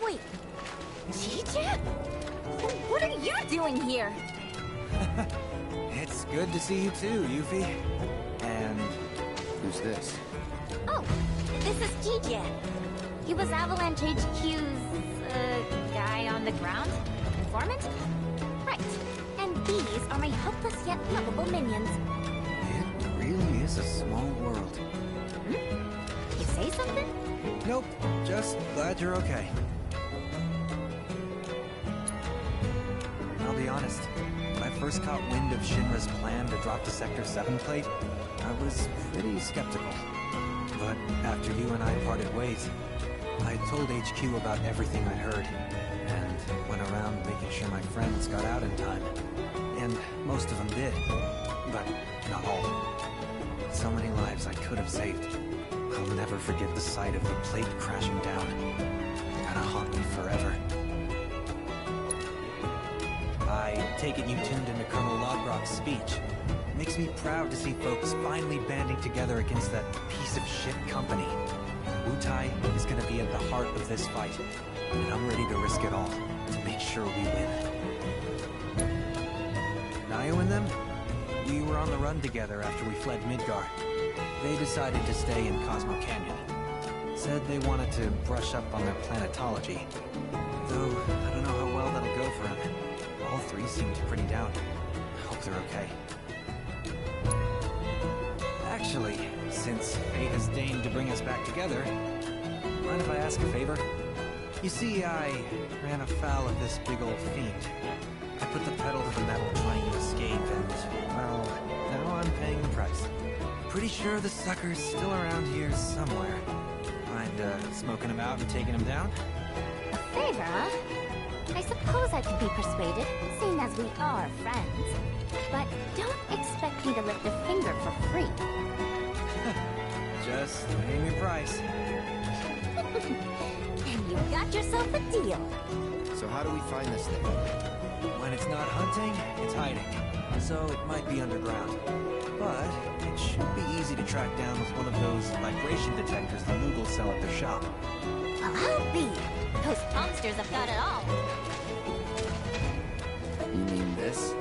Wait, TJ? What are you doing here? It's good to see you too, Yuffie. And who's this? Oh, this is TJ. He was Avalanche HQ's, guy on the ground? Informant? Right. And these are my helpless yet lovable minions. It really is a small world. Hmm? You say something? Nope, just glad you're okay. I'll be honest, when I first caught wind of Shinra's plan to drop the Sector 7 plate, I was pretty skeptical. But after you and I parted ways, I told HQ about everything I'd heard, and went around making sure my friends got out in time. And most of them did, but not all. So many lives I could have saved. I'll never forget the sight of the plate crashing down. Gonna haunt me forever. I take it you tuned into Colonel Lodbrok's speech. Makes me proud to see folks finally banding together against that piece of shit company. Wutai is gonna be at the heart of this fight, and I'm ready to risk it all to make sure we win. Nayo and them? We were on the run together after we fled Midgar. They decided to stay in Cosmo Canyon. Said they wanted to brush up on their planetology. Though, I don't know how well that'll go for them. All three seemed pretty down. I hope they're okay. Actually, since fate has deigned to bring us back together, mind if I ask a favor? You see, I ran afoul of this big old fiend. I put the pedal to the metal trying to escape, and, well, now I'm paying the price. Pretty sure the sucker's still around here somewhere. Mind, smoking him out and taking him down? A favor, huh? I suppose I could be persuaded, seeing as we are friends. But don't expect me to lift a finger for free. Just name your price. And you got yourself a deal. So how do we find this thing? When it's not hunting, it's hiding. So it might be underground. But it should be easy to track down with one of those vibration detectors the Moogles sell at their shop. Well, I'll be. Those monsters have got it all. You mean this?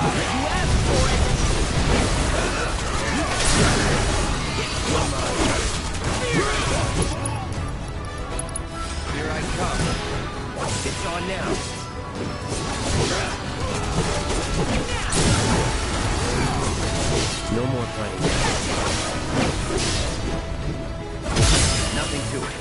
Here I come. It's on now. No more playing. Nothing to it.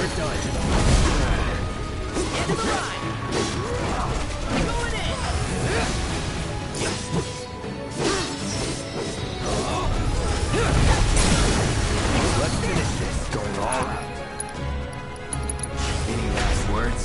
You're done. End of the line. Going in. Let's finish this. Going all out. Any last words?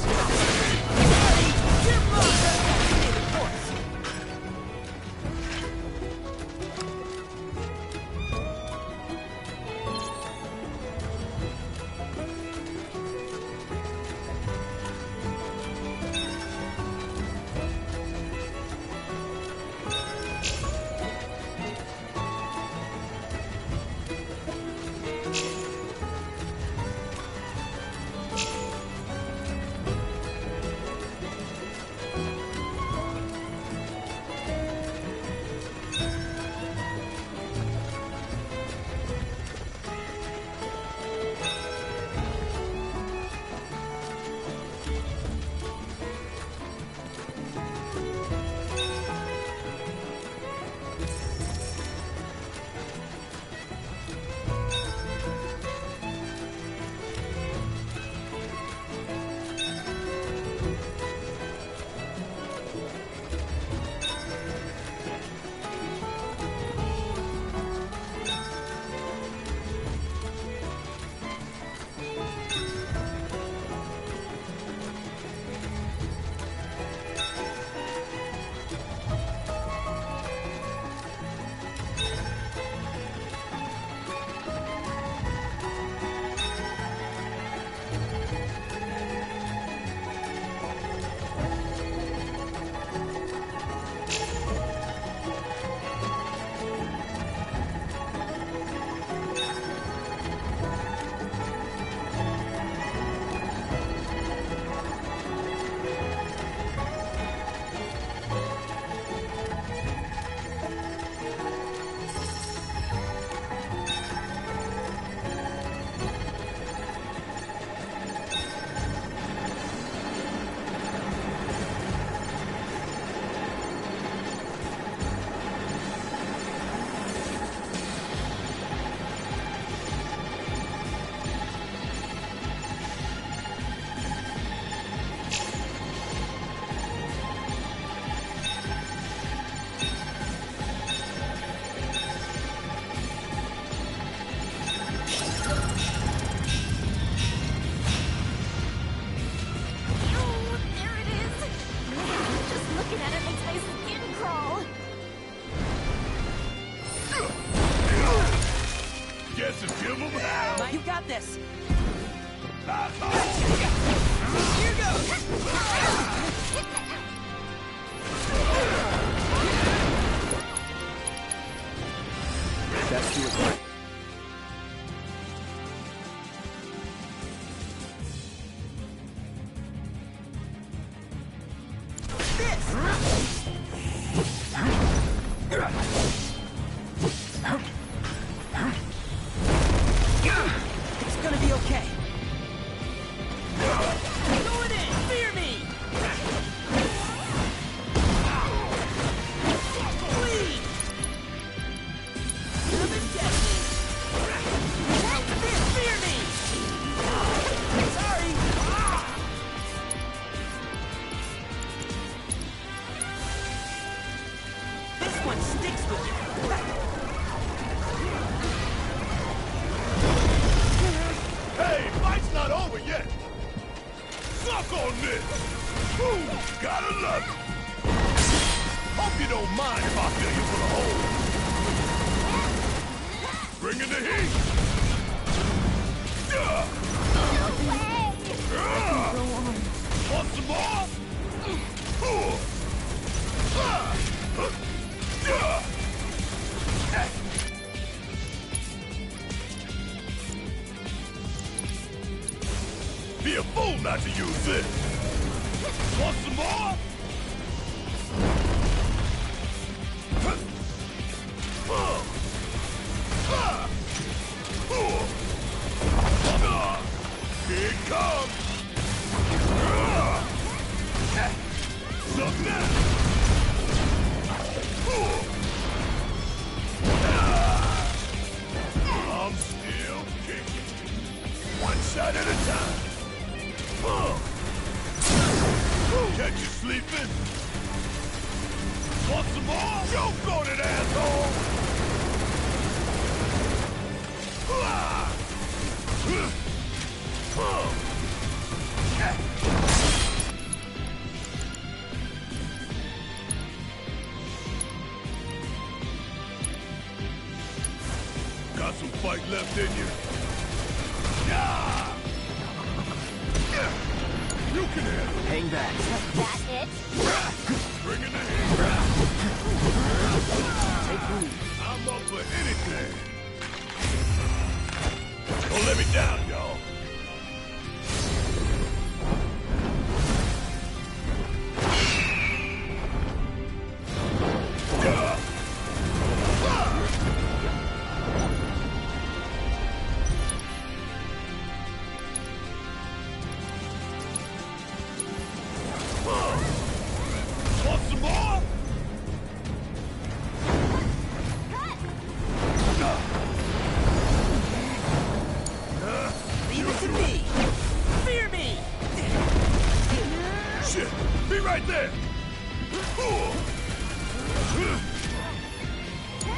You got this. That's you. It's gonna be okay. Going in! Fear me! Bleed! Come and get me! Fear me! Sorry! This one sticks with you! Hey, fight's not over yet! Suck on this! Ooh, gotta love it! Hope you don't mind if I fill you full of holes. Bring in the heat! Want some more? Be a fool not to use this! Want some more? Here it comes! Suck now! I'm still kicking. One shot at a time. Catch you sleeping? Want some more? Choke on it, asshole! Ah! Got some fight left in you? Yeah! You can handle it. Hang back. That it? Bring in the heat. Take the lead. I'm up for anything. Don't let me down, y'all. Want some more? Leave it to me. Fear me. Shit, be right there.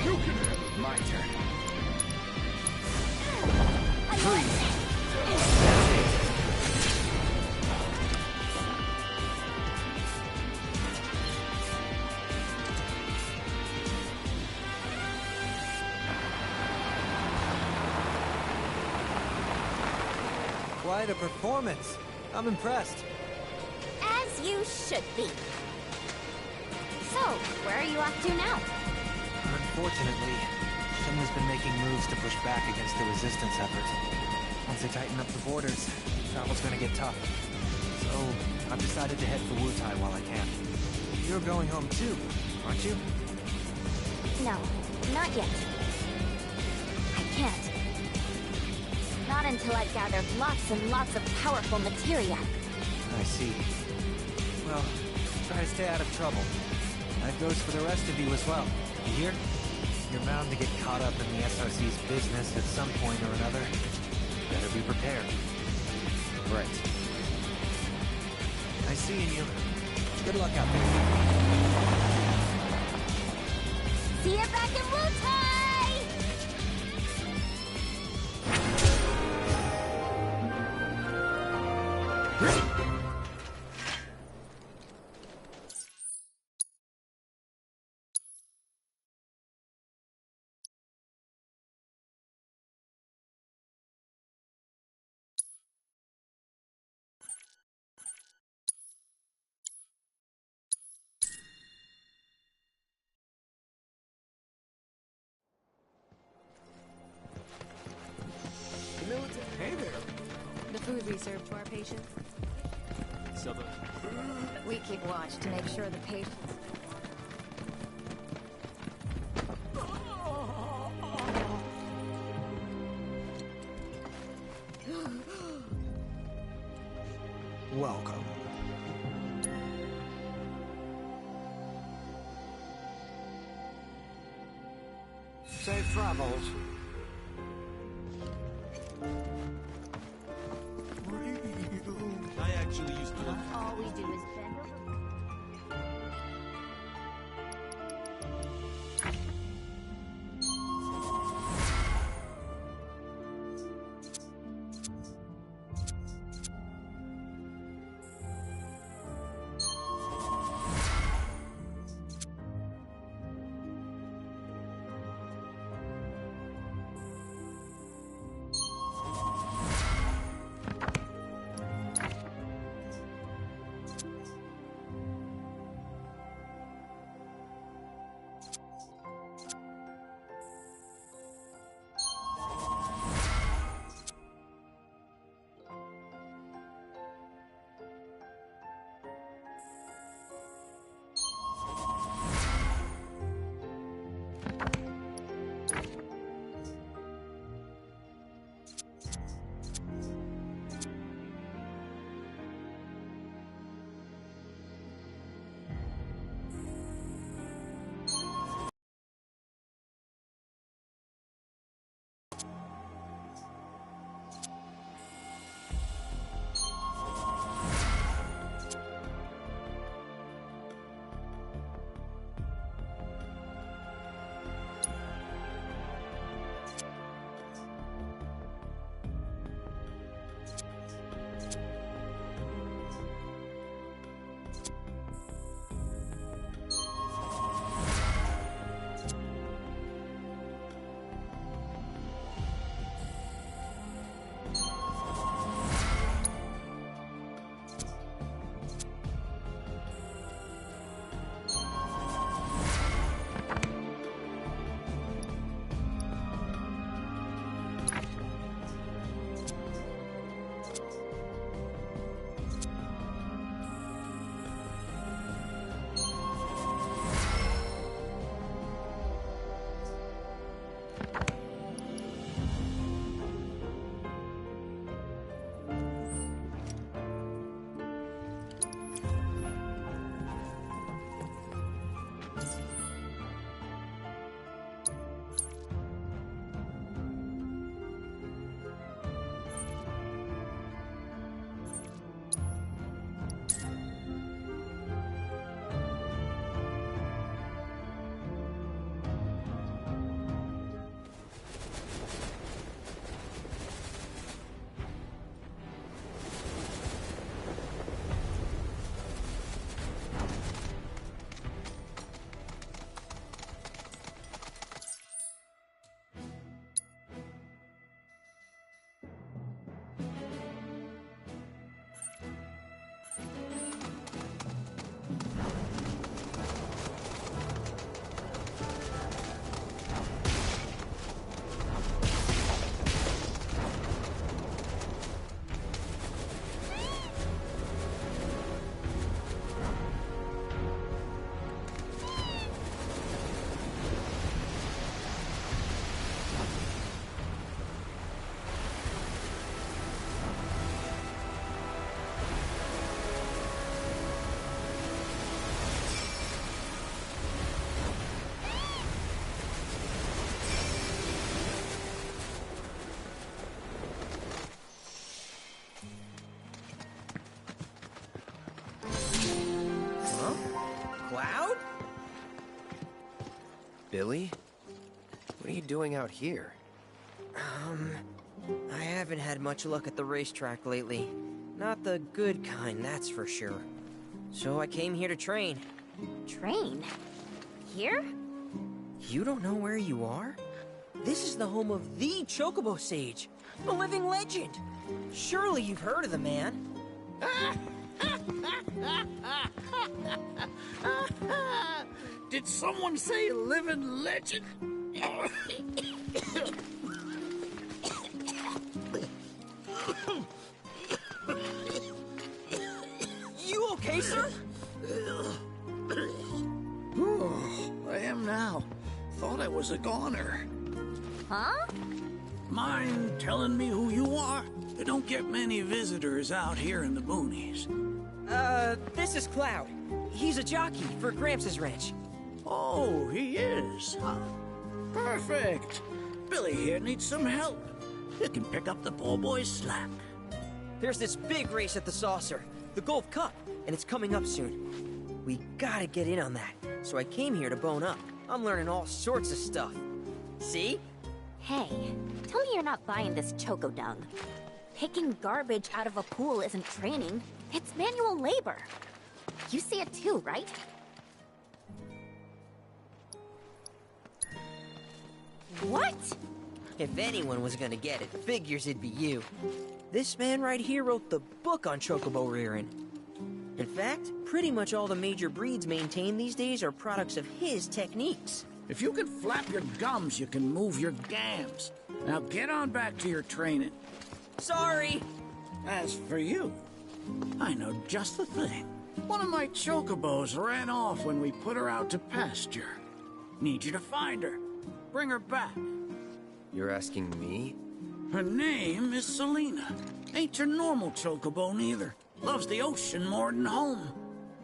You can handle it. My turn. Quite a performance. I'm impressed. As you should be. So, where are you off to now? Unfortunately, Shinra's been making moves to push back against the resistance effort. Once they tighten up the borders, travel's gonna get tough. So, I've decided to head for Wutai while I can. You're going home too, aren't you? No, not yet. I can't. Not until I've gathered lots and lots of powerful materia. I see. Well, try to stay out of trouble. That goes for the rest of you as well. You hear? You're bound to get caught up in the SRC's business at some point or another. Better be prepared. Right. Nice seeing you. Good luck out there. See you back in Wutai! Hey there. The food we serve to our patients. We keep watch to make sure the patients... Welcome. Safe travels. I actually used to... All we do is bend over. Billy? What are you doing out here? I haven't had much luck at the racetrack lately. Not the good kind, that's for sure. So I came here to train. Train? Here? You don't know where you are? This is the home of the Chocobo Sage, a living legend. Surely you've heard of the man. Did someone say living legend? You okay, sir? I am now. Thought I was a goner. Huh? Mind telling me who you are? They don't get many visitors out here in the boonies. This is Cloud. He's a jockey for Gramps' ranch. Oh, he is, huh? Perfect. Billy here needs some help. You can pick up the poor boy's slack. There's this big race at the Saucer, the Gold Cup, and it's coming up soon. We gotta get in on that, so I came here to bone up. I'm learning all sorts of stuff. See? Hey, tell me you're not buying this choco dung. Picking garbage out of a pool isn't training, it's manual labor. You see it too, right? What? If anyone was gonna get it, figures it'd be you. This man right here wrote the book on chocobo rearing. In fact, pretty much all the major breeds maintained these days are products of his techniques. If you can flap your gums, you can move your gams. Now get on back to your training. Sorry! As for you, I know just the thing. One of my chocobos ran off when we put her out to pasture. Need you to find her. Bring her back. You're asking me? Her name is Selena. Ain't your normal chocobo neither. Loves the ocean more than home.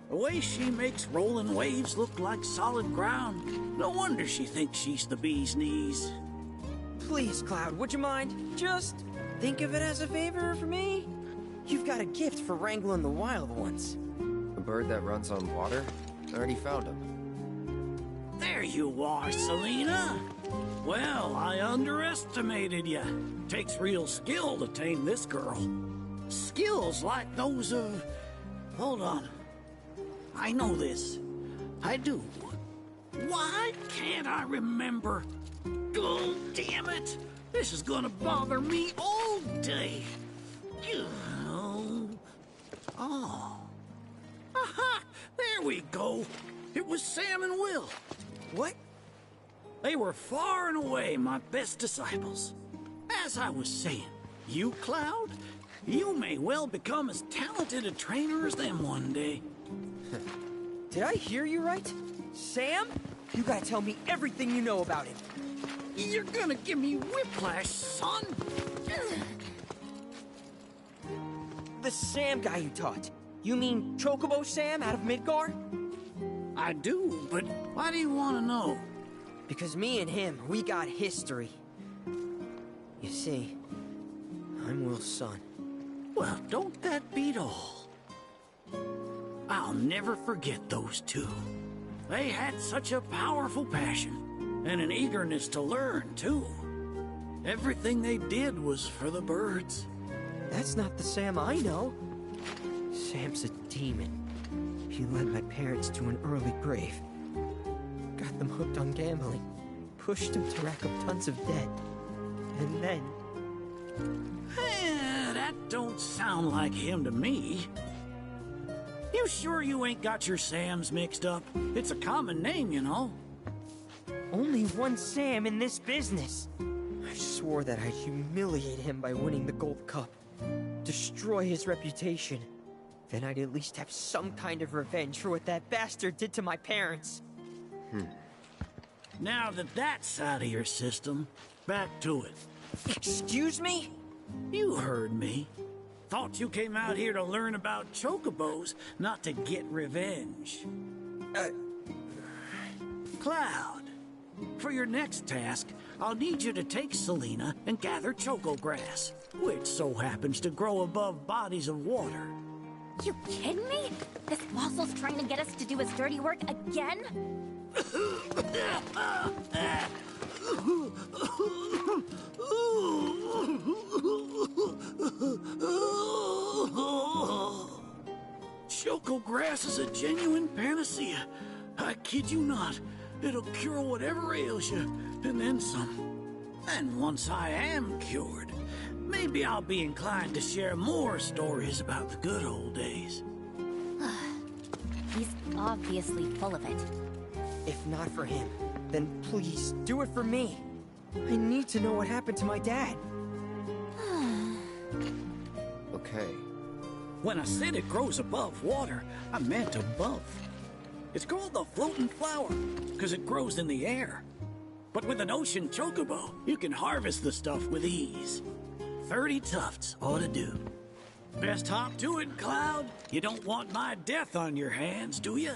The way she makes rolling waves look like solid ground. No wonder she thinks she's the bee's knees. Please, Cloud, would you mind? Just think of it as a favor for me. You've got a gift for wrangling the wild ones. A bird that runs on water? I already found him. There you are, Selena. Well, I underestimated you. Takes real skill to tame this girl. Skills like those of... Hold on. I know this. I do. Why can't I remember? Oh, damn it! This is gonna bother me all day. Oh. Aha! There we go. It was Sam and Will. What? They were far and away my best disciples. As I was saying, you, Cloud, you may well become as talented a trainer as them one day. Did I hear you right? Sam? You gotta tell me everything you know about him. You're gonna give me whiplash, son. The Sam guy you taught. You mean Chocobo Sam out of Midgar? I do, but why do you want to know? Because me and him, we got history. You see, I'm Will's son. Well, don't that beat all? I'll never forget those two. They had such a powerful passion, and an eagerness to learn, too. Everything they did was for the birds. That's not the Sam I know. Sam's a demon. He led my parents to an early grave. Got them hooked on gambling. Pushed them to rack up tons of debt. And then... That don't sound like him to me. You sure you ain't got your Sams mixed up? It's a common name, you know. Only one Sam in this business. I swore that I'd humiliate him by winning the Gold Cup. Destroy his reputation. Then I'd at least have some kind of revenge for what that bastard did to my parents. Now that that's out of your system, back to it. Excuse me? You heard me. Thought you came out here to learn about chocobos, not to get revenge. Cloud, for your next task, I'll need you to take Selena and gather choco grass, which so happens to grow above bodies of water. You kidding me? This fossil's trying to get us to do his dirty work again? Choco grass is a genuine panacea. I kid you not. It'll cure whatever ails you, and then some. And once I am cured, maybe I'll be inclined to share more stories about the good old days. He's obviously full of it. If not for him, then please do it for me. I need to know what happened to my dad. Okay. When I said it grows above water, I meant above. It's called the floating flower, because it grows in the air. But with an ocean chocobo, you can harvest the stuff with ease. 30 tufts ought to do. Best hop to it, Cloud. You don't want my death on your hands, do you?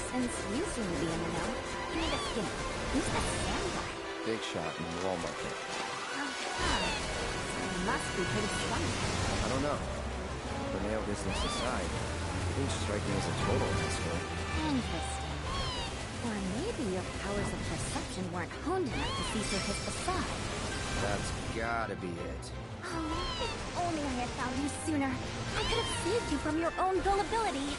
Since you seem to be in the know, give me the skinny. Who's that Sam guy? Big shot in the wall market. So he must be pretty funny. I don't know. The nail business aside, he didn't strike me as a total asshole. Interesting. Or maybe your powers of perception weren't honed enough to see through his facade. That's gotta be it. Oh, if only I had found you sooner. I could have saved you from your own gullibility.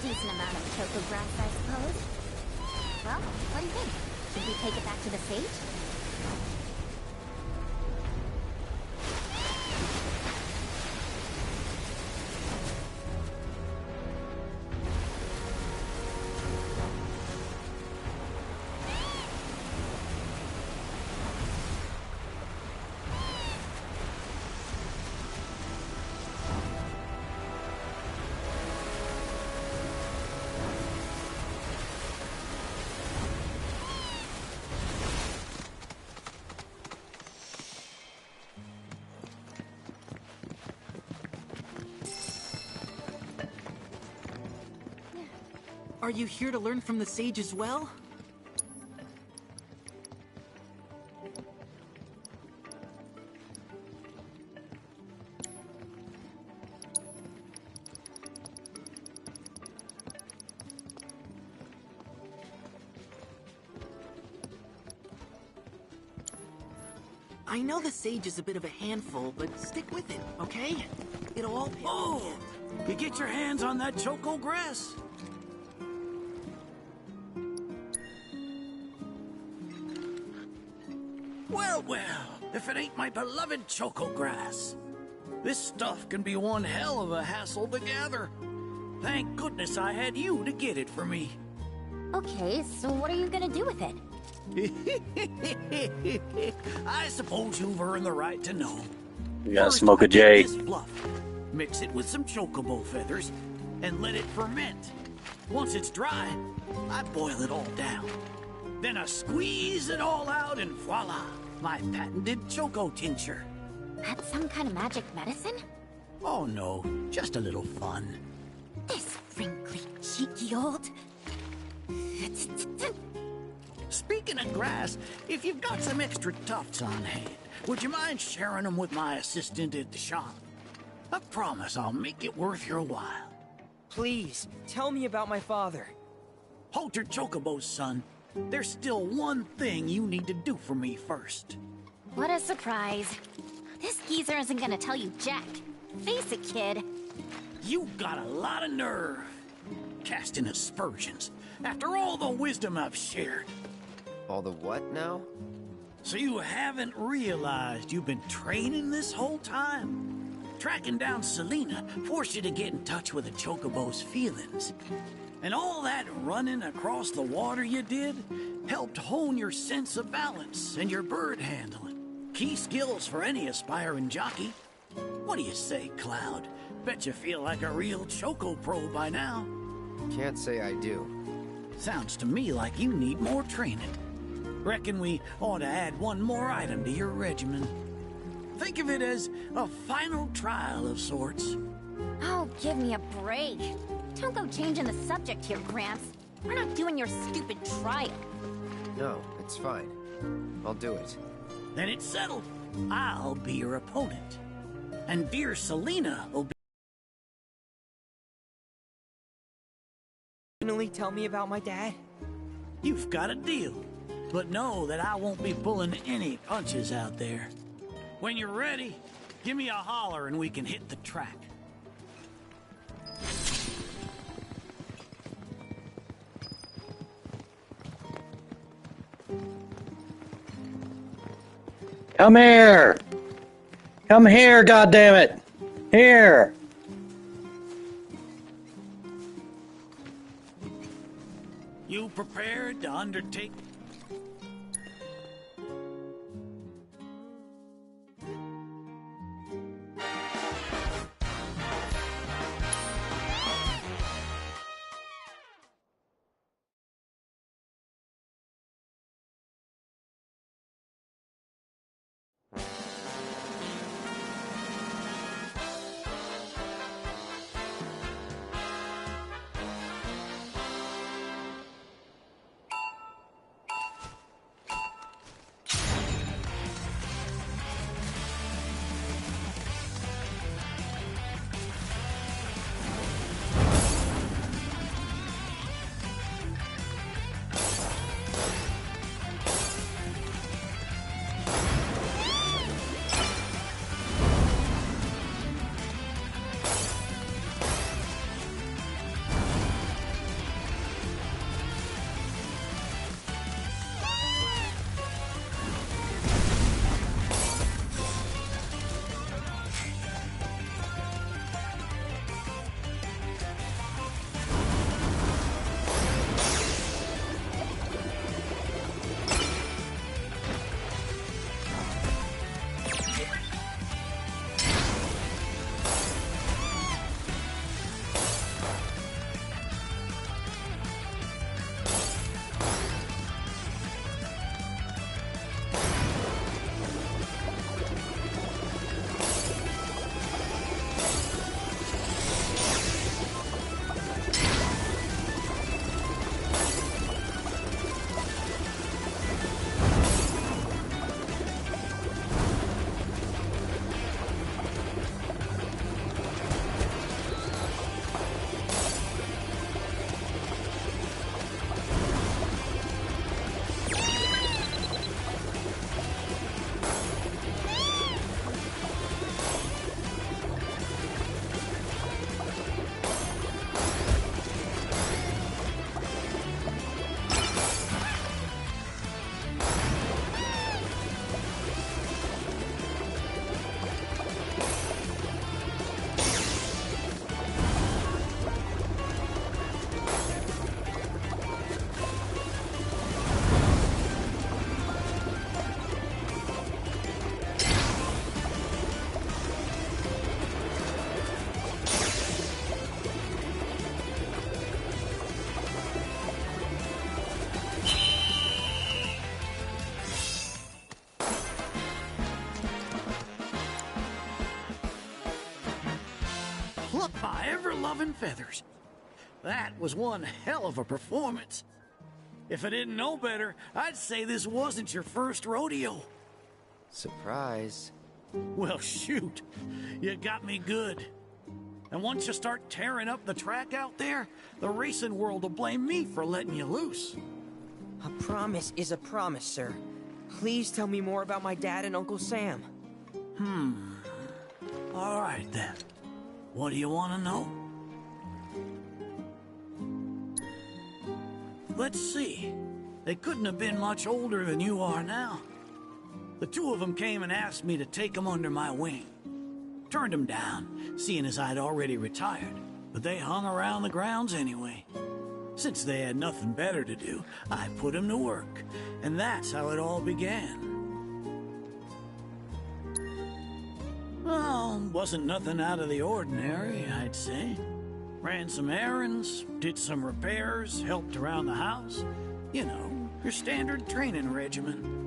Decent amount of choco grass, I suppose. Well, what do you think? Should we take it back to the sage? Are you here to learn from the sage as well? I know the sage is a bit of a handful, but stick with it, okay? It'll all pay off in the end. You get your hands on that choco grass? Well, if it ain't my beloved choco grass. This stuff can be one hell of a hassle to gather. Thank goodness I had you to get it for me. Okay, so what are you gonna do with it? I suppose you've earned the right to know. You gotta First, smoke I a J. take this fluff, mix it with some chocobo feathers, and let it ferment. Once it's dry, I boil it all down. Then I squeeze it all out and voila! My patented choco tincture. That's some kind of magic medicine? Oh no, just a little fun. This wrinkly, cheeky old... Speaking of grass, if you've got some extra tufts on hand, would you mind sharing them with my assistant at the shop? I promise I'll make it worth your while. Please, tell me about my father. Hold your chocobos, son. There's still one thing you need to do for me first. What a surprise. This geezer isn't gonna tell you jack. Face it, kid. You've got a lot of nerve. Casting aspersions, after all the wisdom I've shared. All the what now? So you haven't realized you've been training this whole time? Tracking down Selena forced you to get in touch with a chocobo's feelings. And all that running across the water you did helped hone your sense of balance and your bird handling. Key skills for any aspiring jockey. What do you say, Cloud? Bet you feel like a real choco pro by now. Can't say I do. Sounds to me like you need more training. Reckon we ought to add one more item to your regimen. Think of it as a final trial of sorts. Oh, give me a break. Don't go changing the subject here, Gramps. We're not doing your stupid trial. No, it's fine. I'll do it. Then it's settled. I'll be your opponent. And dear Selena will be... Finally tell me about my dad? You've got a deal. But know that I won't be pulling any punches out there. When you're ready, give me a holler and we can hit the track. Come here! Come here, goddammit! Here! You prepared to undertake... my ever-loving feathers. That was one hell of a performance. If I didn't know better, I'd say this wasn't your first rodeo. Surprise. Well, shoot. You got me good. And once you start tearing up the track out there, the racing world will blame me for letting you loose. A promise is a promise, sir. Please tell me more about my dad and Uncle Sam. All right, then. What do you want to know? Let's see. They couldn't have been much older than you are now. The two of them came and asked me to take them under my wing. Turned them down, seeing as I'd already retired, but they hung around the grounds anyway. Since they had nothing better to do, I put them to work, and that's how it all began. Well, wasn't nothing out of the ordinary, I'd say. Ran some errands, did some repairs, helped around the house. You know, your standard training regimen.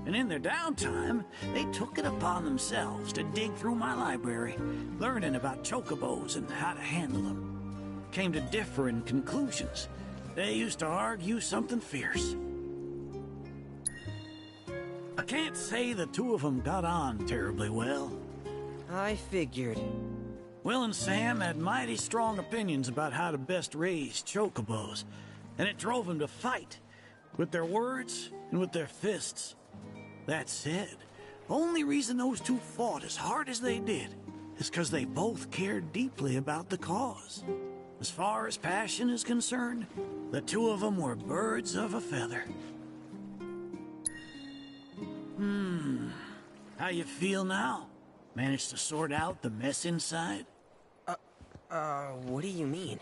And in their downtime, they took it upon themselves to dig through my library, learning about chocobos and how to handle them. Came to differing conclusions. They used to argue something fierce. I can't say the two of them got on terribly well. I figured. Will and Sam had mighty strong opinions about how to best raise chocobos, and it drove them to fight, with their words and with their fists. That said, only reason those two fought as hard as they did is because they both cared deeply about the cause. As far as passion is concerned, the two of them were birds of a feather. How you feel now? Managed to sort out the mess inside? What do you mean?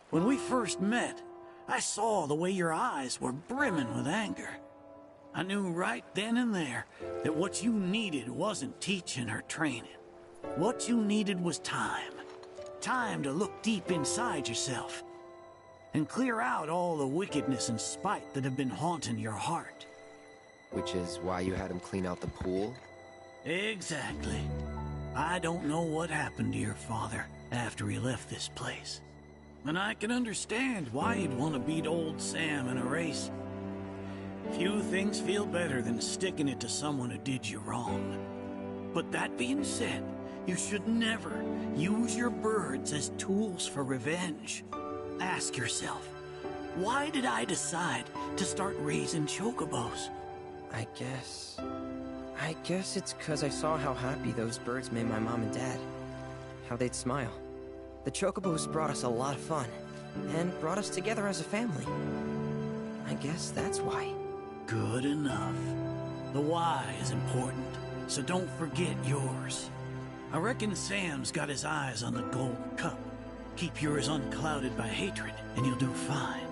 When we first met, I saw the way your eyes were brimming with anger. I knew right then and there that what you needed wasn't teaching or training. What you needed was time. Time to look deep inside yourself and clear out all the wickedness and spite that have been haunting your heart. Which is why you had him clean out the pool? Exactly. I don't know what happened to your father after he left this place. And I can understand why you'd want to beat old Sam in a race. Few things feel better than sticking it to someone who did you wrong. But that being said, you should never use your birds as tools for revenge. Ask yourself, why did I decide to start raising chocobos? I guess it's because I saw how happy those birds made my mom and dad. How they'd smile. The chocobos brought us a lot of fun, and brought us together as a family. I guess that's why. Good enough. The why is important, so don't forget yours. I reckon Sam's got his eyes on the gold cup. Keep yours unclouded by hatred, and you'll do fine.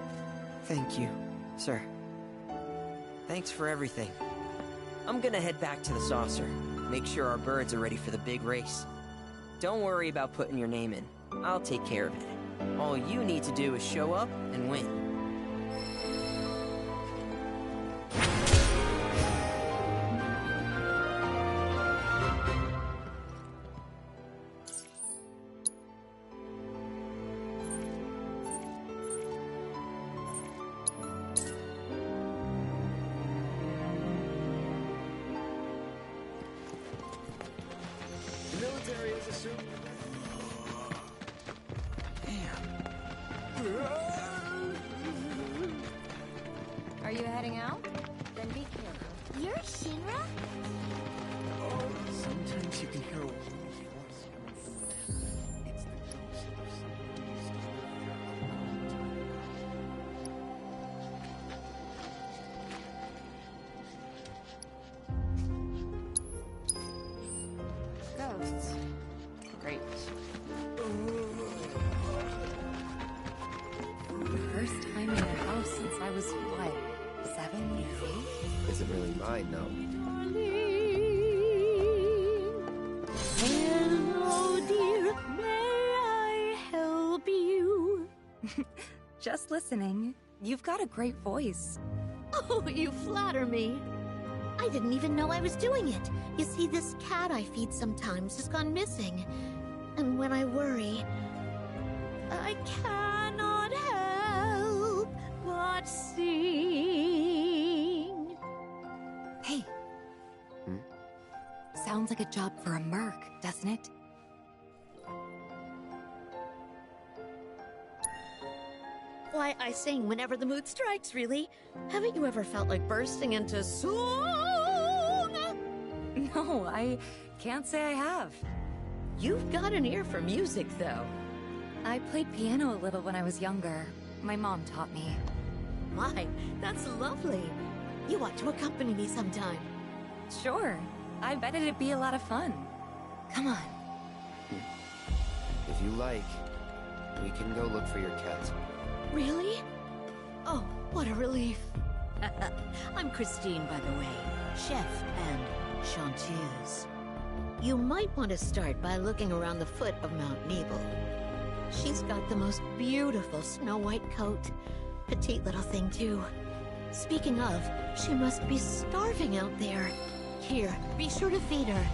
Thank you, sir. Thanks for everything. I'm gonna head back to the saucer. Make sure our birds are ready for the big race. Don't worry about putting your name in. I'll take care of it. All you need to do is show up and win. Are you heading out? Then be careful. You're Shinra? Sometimes you can hear a woman's voice coming from the distance. It's the ghost of Ghosts. Great. First time in a house since I was, what, 7 years old? Isn't really mine, though. Hello, dear. May I help you? Just listening. You've got a great voice. Oh, you flatter me. I didn't even know I was doing it. You see, this cat I feed sometimes has gone missing. And when I worry, I cannot help but sing. Hey. Sounds like a job for a merc, doesn't it? Why, I sing whenever the mood strikes, really. Haven't you ever felt like bursting into song? No, I can't say I have. You've got an ear for music, though. I played piano a little when I was younger. My mom taught me. My, that's lovely. You ought to accompany me sometime. Sure. I bet it'd be a lot of fun. Come on. If you like, we can go look for your cat. Really? Oh, what a relief. I'm Christine, by the way. Chef and chanteuse. You might want to start by looking around the foot of Mount Nebel. She's got the most beautiful snow-white coat. Petite little thing, too. Speaking of, she must be starving out there. Here, be sure to feed her.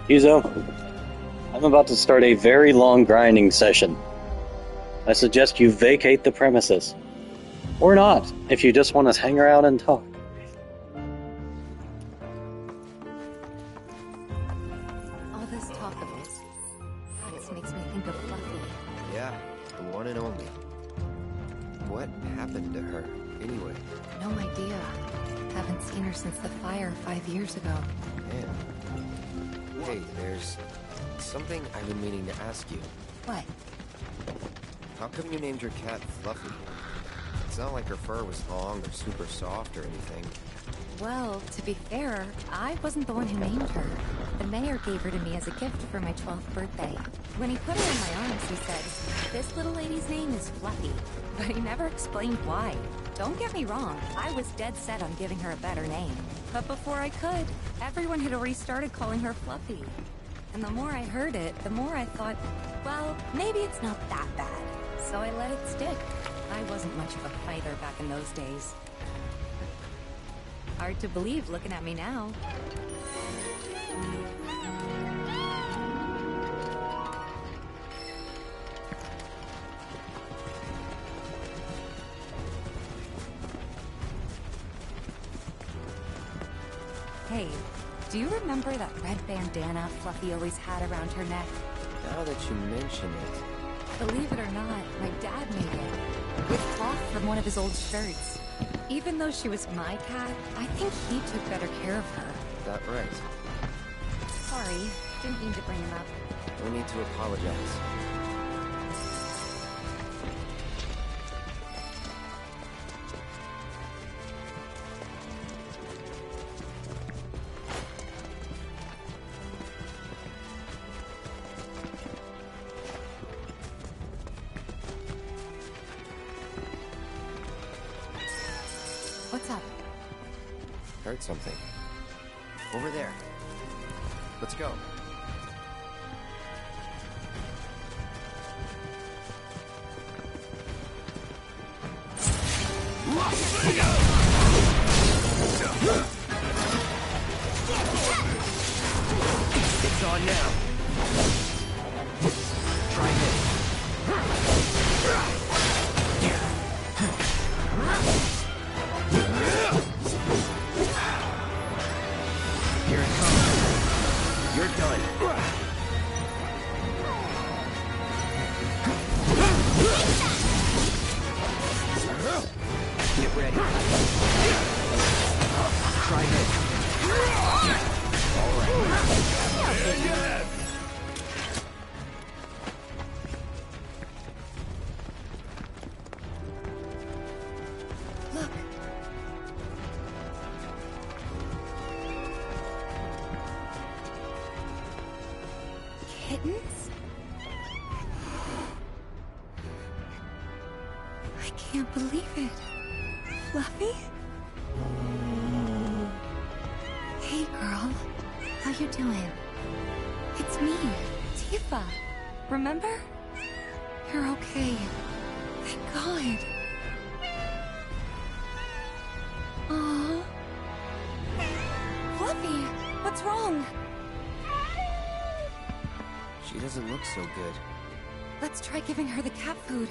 Yuzo, I'm about to start a very long grinding session. I suggest you vacate the premises. Or not, if you just want to hang around and talk. All this talk of this makes me think of Fluffy. Yeah, the one and only. What happened to her, anyway? No idea. Haven't seen her since the fire 5 years ago. Man. Hey, there's something I've been meaning to ask you. What? How come you named your cat Fluffy? It's not like her fur was long or super soft or anything. Well, to be fair, I wasn't the one who named her. The mayor gave her to me as a gift for my 12th birthday. When he put her in my arms, he said, "This little lady's name is Fluffy." But he never explained why. Don't get me wrong, I was dead set on giving her a better name. But before I could, everyone had already started calling her Fluffy. And the more I heard it, the more I thought, well, maybe it's not that bad. So I let it stick. I wasn't much of a fighter back in those days. Hard to believe looking at me now. Hey, do you remember that red bandana Fluffy always had around her neck? Now that you mention it... Believe it or not, my dad made it. With cloth from one of his old shirts. Even though she was my cat, I think he took better care of her. That right. Sorry, didn't mean to bring him up. No need to apologize. What's up? Heard something. Over there. Let's go. It's on now. Try this. Here it comes. You're done. Get ready. Try this. All right. Yeah. Look. Kittens? I can't believe it. Fluffy? Hey, girl. How you doing? It's me, Tifa. Remember? You're okay. Thank God. Aww. Fluffy, what's wrong? She doesn't look so good. Let's try giving her the cat food.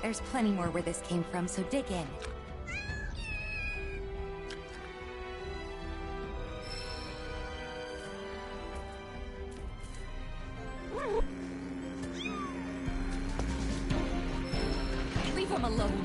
There's plenty more where this came from, so dig in. Leave him alone.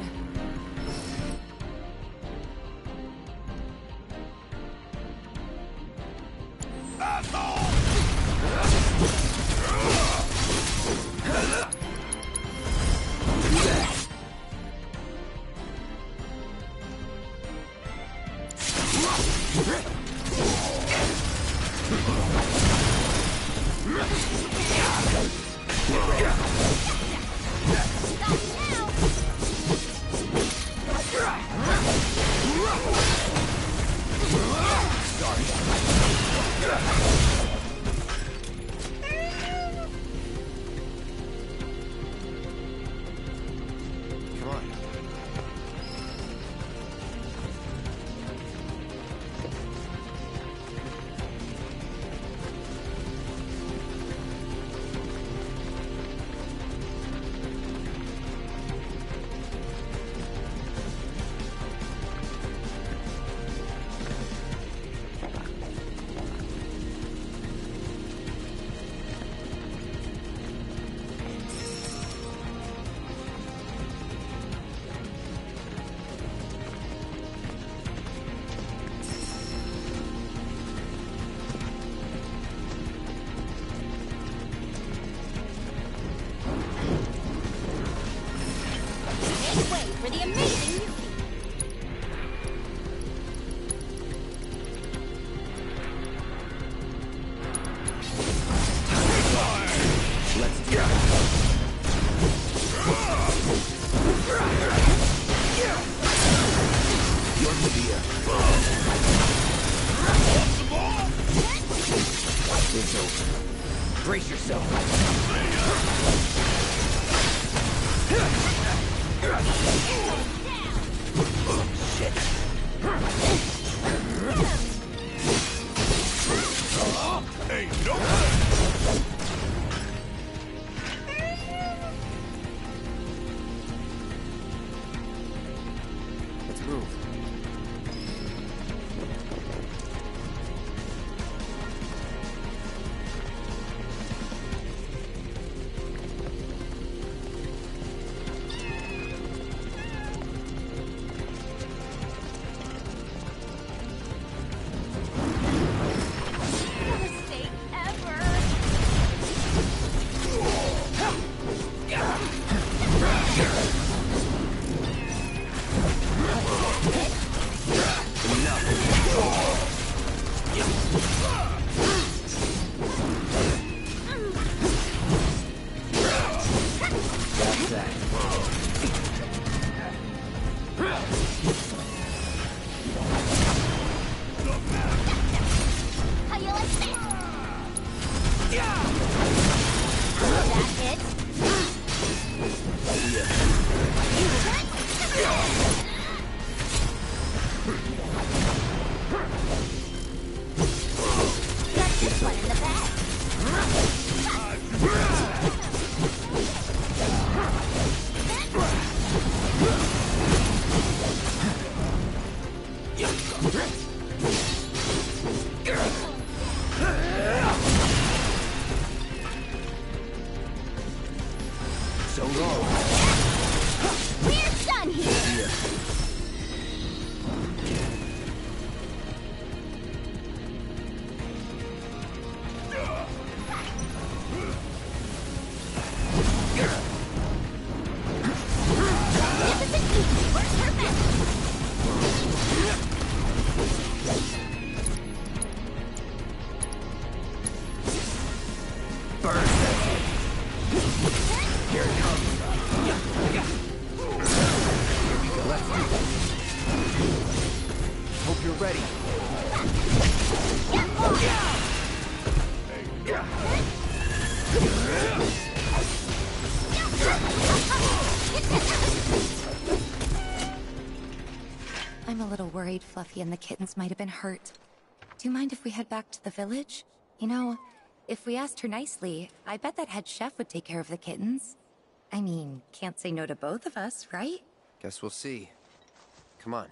Brace yourself. Shit. Hey, no! Let's move. Mistake ever. That's that. How you like that? That it? Got this one in the bag. So long. We're done here. This isn't easy. Work her best. Burn that thing. Here it comes. Here we go. Let's do this. Hope you're ready. I'm a little worried Fluffy and the kittens might have been hurt. Do you mind if we head back to the village? You know, if we asked her nicely, I bet that head chef would take care of the kittens. I mean, can't say no to both of us, right? Guess we'll see. Come on.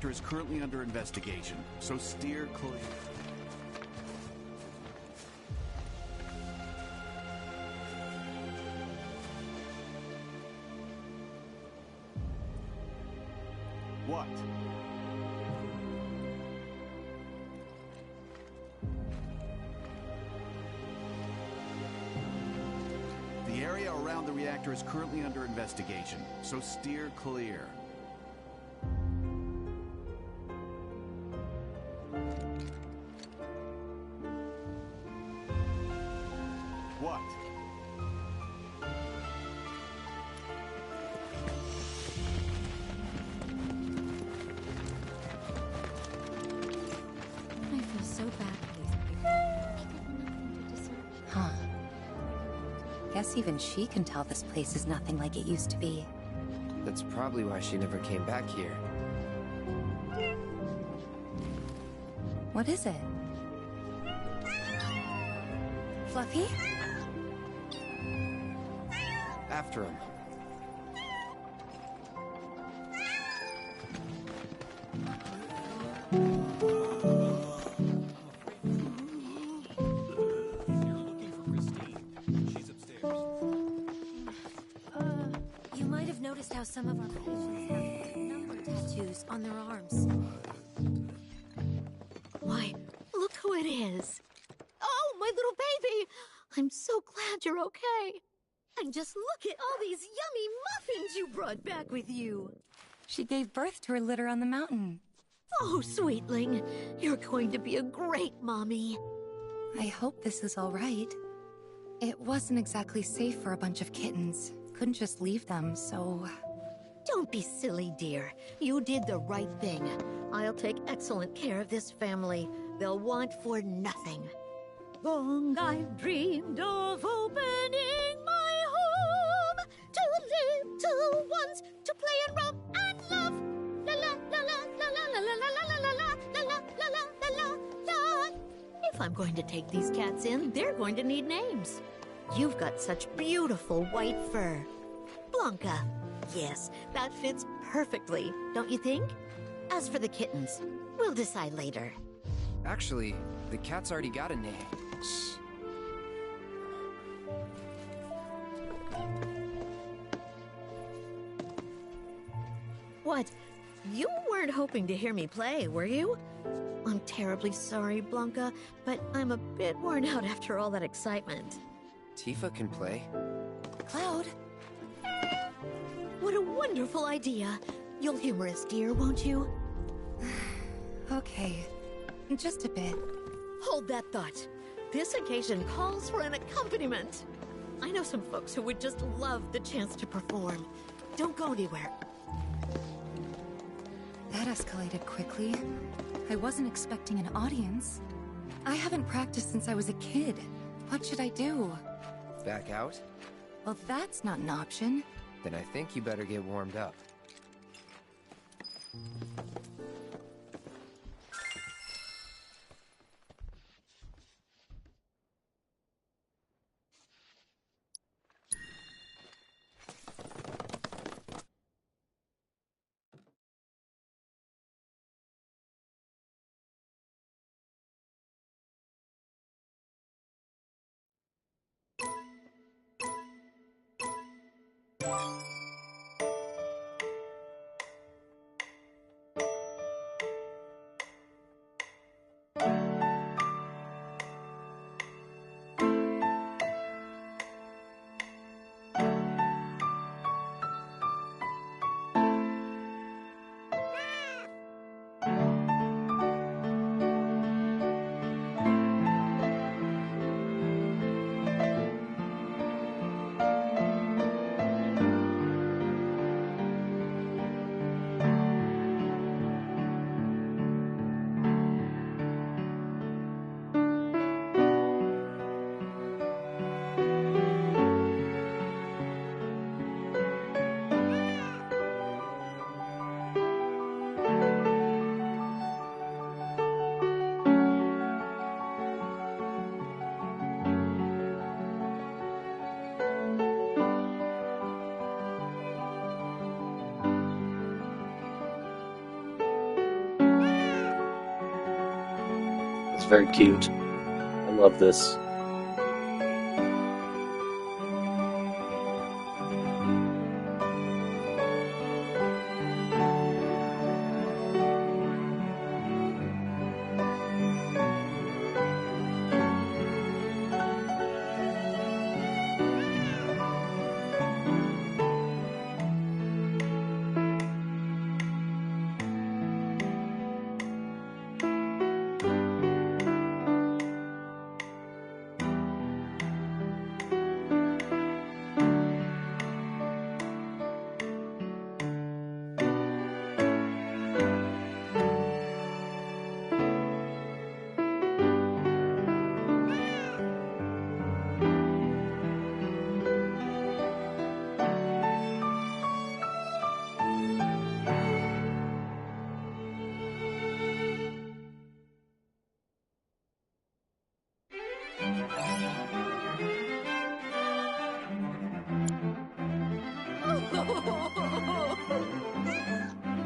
reactor is currently under investigation, so steer clear. What? The area around the reactor is currently under investigation, so steer clear. What? I feel so bad for these people. Huh. Guess even she can tell this place is nothing like it used to be. That's probably why she never came back here. What is it? Fluffy? After him. You might have noticed how some of our patients have number tattoos on their arms. Why, look who it is. Oh, my little baby! I'm so glad you're okay. And just look at all these yummy muffins you brought back with you. She gave birth to her litter on the mountain. Oh, sweetling, you're going to be a great mommy. I hope this is all right. It wasn't exactly safe for a bunch of kittens. Couldn't just leave them, so... Don't be silly, dear. You did the right thing. I'll take excellent care of this family. They'll want for nothing. Long I've dreamed of opening my home to little ones to play and romp and love. La la la la la la la la la la la la la la la la la. If I'm going to take these cats in, they're going to need names. You've got such beautiful white fur. Blanca. Yes, that fits perfectly, don't you think? As for the kittens, we'll decide later. Actually, the cat's already got a name. Shh. What? You weren't hoping to hear me play, were you? I'm terribly sorry, Blanca, but I'm a bit worn out after all that excitement. Tifa can play. Cloud? What a wonderful idea. You'll humor us, dear, won't you? Okay. Just a bit. Hold that thought. This occasion calls for an accompaniment. I know some folks who would just love the chance to perform. Don't go anywhere. That escalated quickly. I wasn't expecting an audience. I haven't practiced since I was a kid. What should I do? Back out? Well, that's not an option. Then I think you better get warmed up. very cute. I love this.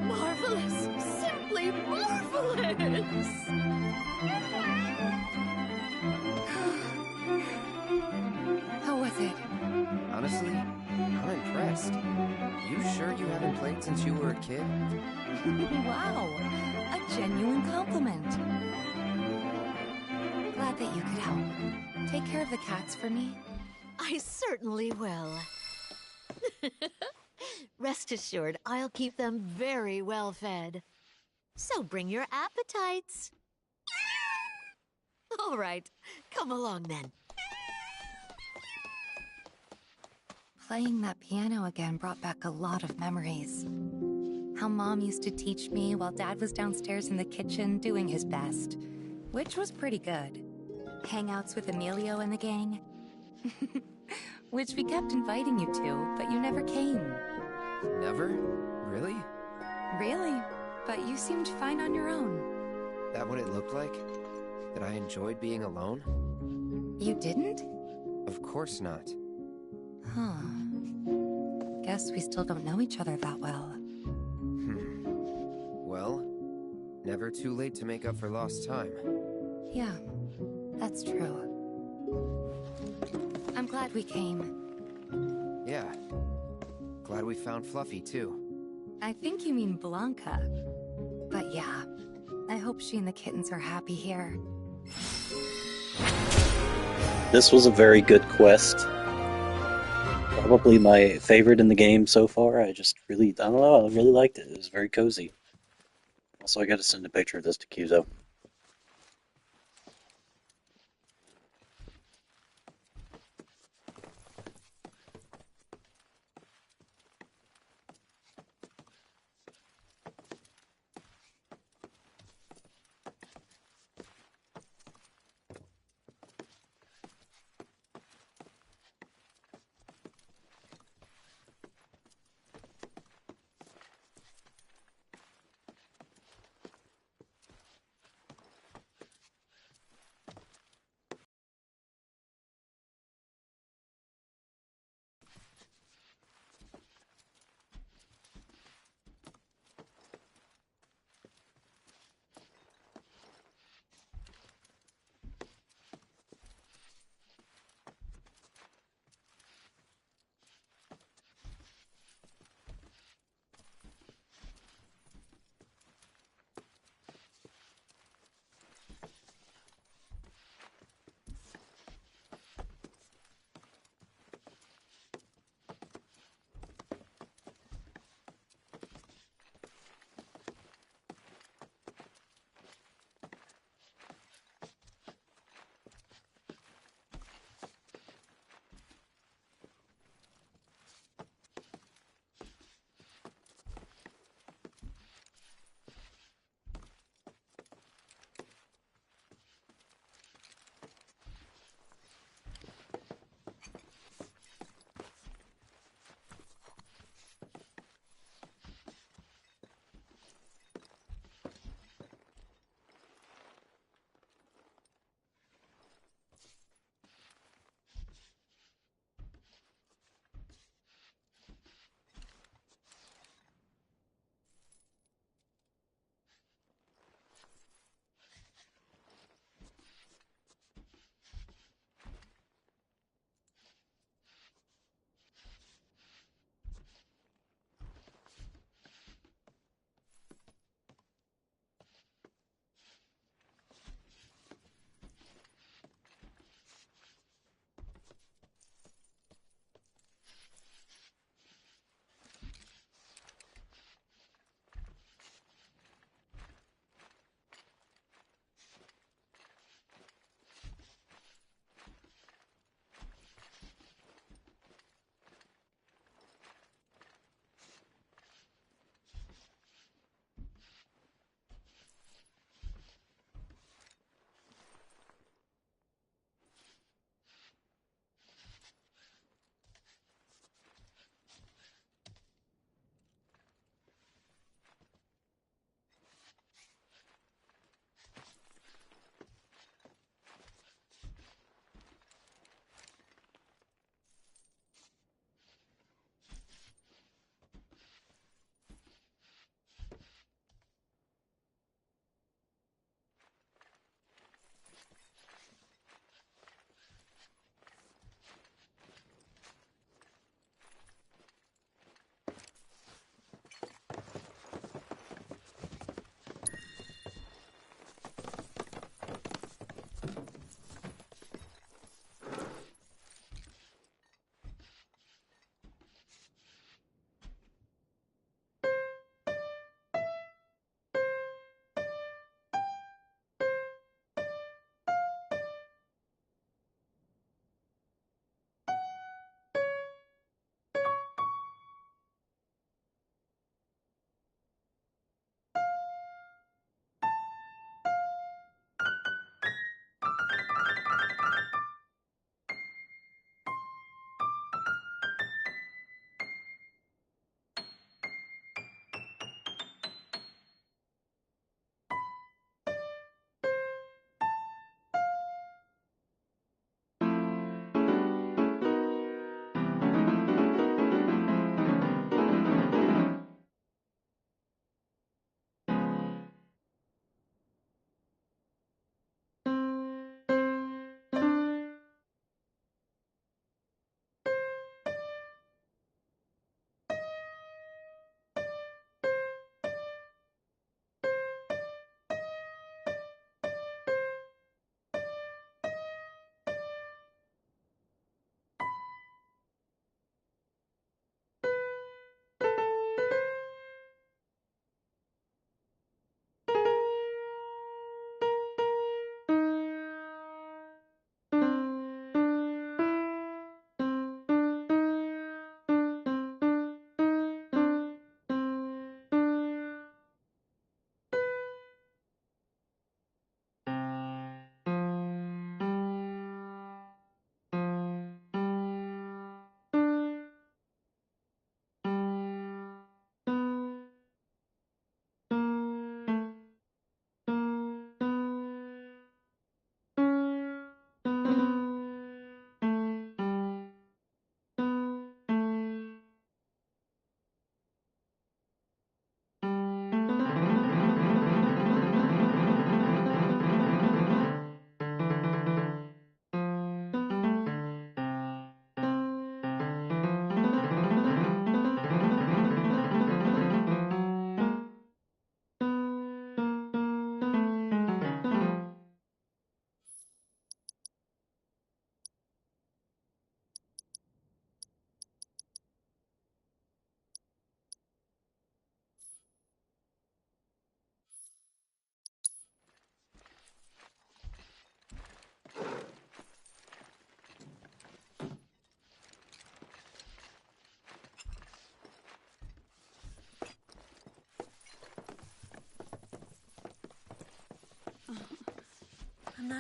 Marvelous! Simply marvelous! How was it? Honestly, I'm impressed. You sure you haven't played since you were a kid? Wow, a genuine compliment. Glad that you could help. Take care of the cats for me. I certainly will. Rest assured, I'll keep them very well fed. So bring your appetites. All right, come along then. Playing that piano again brought back a lot of memories. How Mom used to teach me while Dad was downstairs in the kitchen doing his best, which was pretty good. Hangouts with Emilio and the gang, which we kept inviting you to, but you never came. Never? Really? Really? But you seemed fine on your own. That what it looked like? That I enjoyed being alone? You didn't? Of course not. Huh. Guess we still don't know each other that well. Well, never too late to make up for lost time. Yeah, that's true. I'm glad we came. Yeah. Glad we found Fluffy, too. I think you mean Blanca. But yeah, I hope she and the kittens are happy here. This was a very good quest. Probably my favorite in the game so far. I don't know, I really liked it. It was very cozy. Also, I gotta send a picture of this to Cuzo.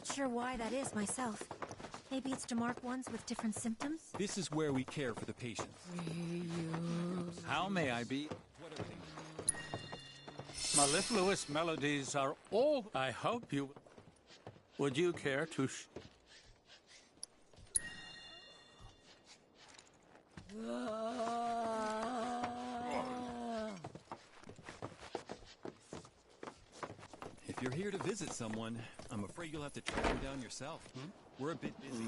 not sure why that is myself. Maybe it's to mark ones with different symptoms? This is where we care for the patients. How may I be? Mellifluous melodies are all I hope you... Would you care to... If you're here to visit someone, I'm afraid you'll have to track them down yourself. We're a bit busy.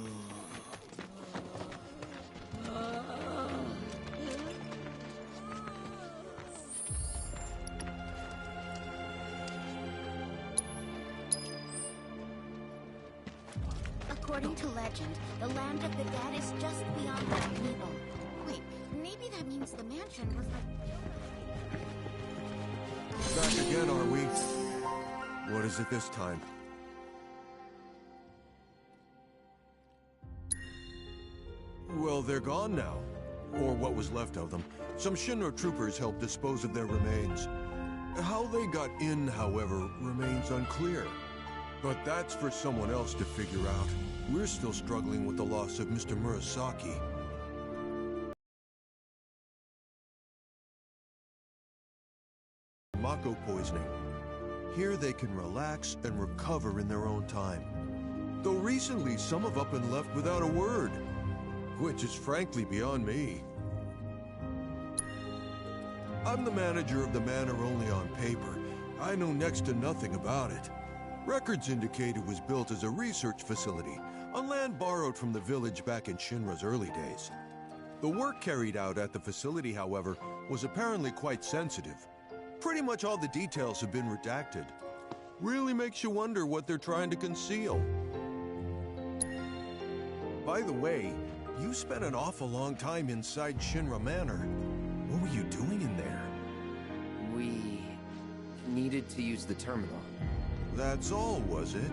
According to legend, the land of the dead is just beyond the people. Wait, maybe that means the mansion was like... Back again, are we? What is it this time? Well, they're gone now. Or what was left of them. Some Shinra troopers helped dispose of their remains. How they got in, however, remains unclear. But that's for someone else to figure out. We're still struggling with the loss of Mr. Murasaki. Mako poisoning. Here they can relax and recover in their own time. Though recently some have up and left without a word, which is frankly beyond me. I'm the manager of the manor only on paper. I know next to nothing about it. Records indicate it was built as a research facility on land borrowed from the village back in Shinra's early days. The work carried out at the facility, however, was apparently quite sensitive. Pretty much all the details have been redacted. Really makes you wonder what they're trying to conceal. By the way, you spent an awful long time inside Shinra Manor. What were you doing in there? We needed to use the terminal. That's all, was it?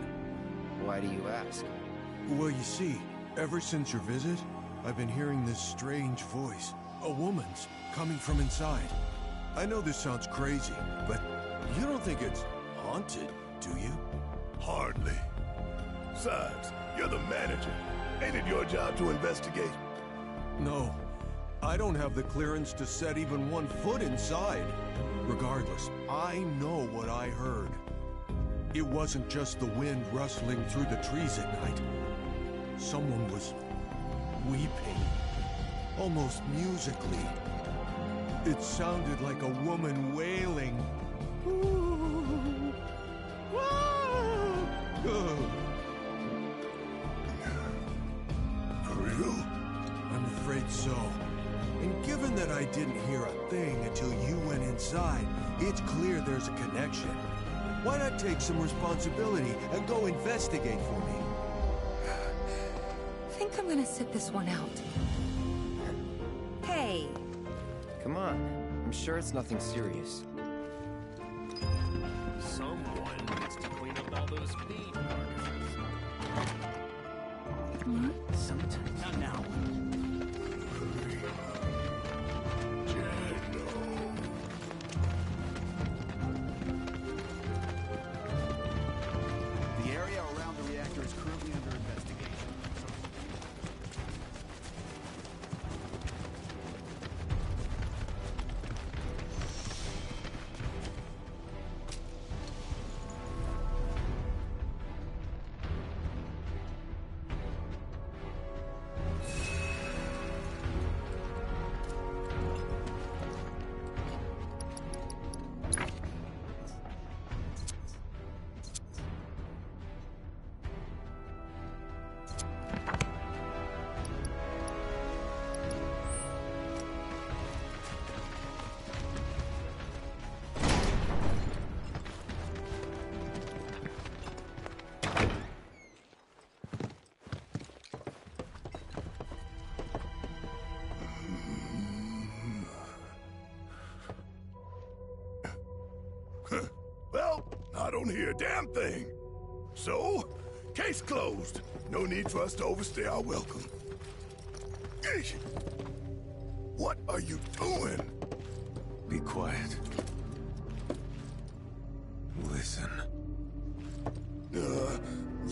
Why do you ask? Well, you see, ever since your visit, I've been hearing this strange voice. A woman's, coming from inside. I know this sounds crazy, but you don't think it's haunted, do you? Hardly. Besides, you're the manager. Ain't it your job to investigate? No. I don't have the clearance to set even 1 foot inside. Regardless, I know what I heard. It wasn't just the wind rustling through the trees at night. Someone was weeping, almost musically. It sounded like a woman wailing. For real? I'm afraid so. And given that I didn't hear a thing until you went inside, it's clear there's a connection. Why not take some responsibility and go investigate for me? I think I'm gonna sit this one out. Hey. Come on. I'm sure it's nothing serious. Someone needs to clean up all those feed carcasses. Sometimes. Not now. The area around the reactor is currently under investigation. Well, I don't hear a damn thing. So, case closed. No need for us to overstay our welcome. Eesh. What are you doing? Be quiet. Listen.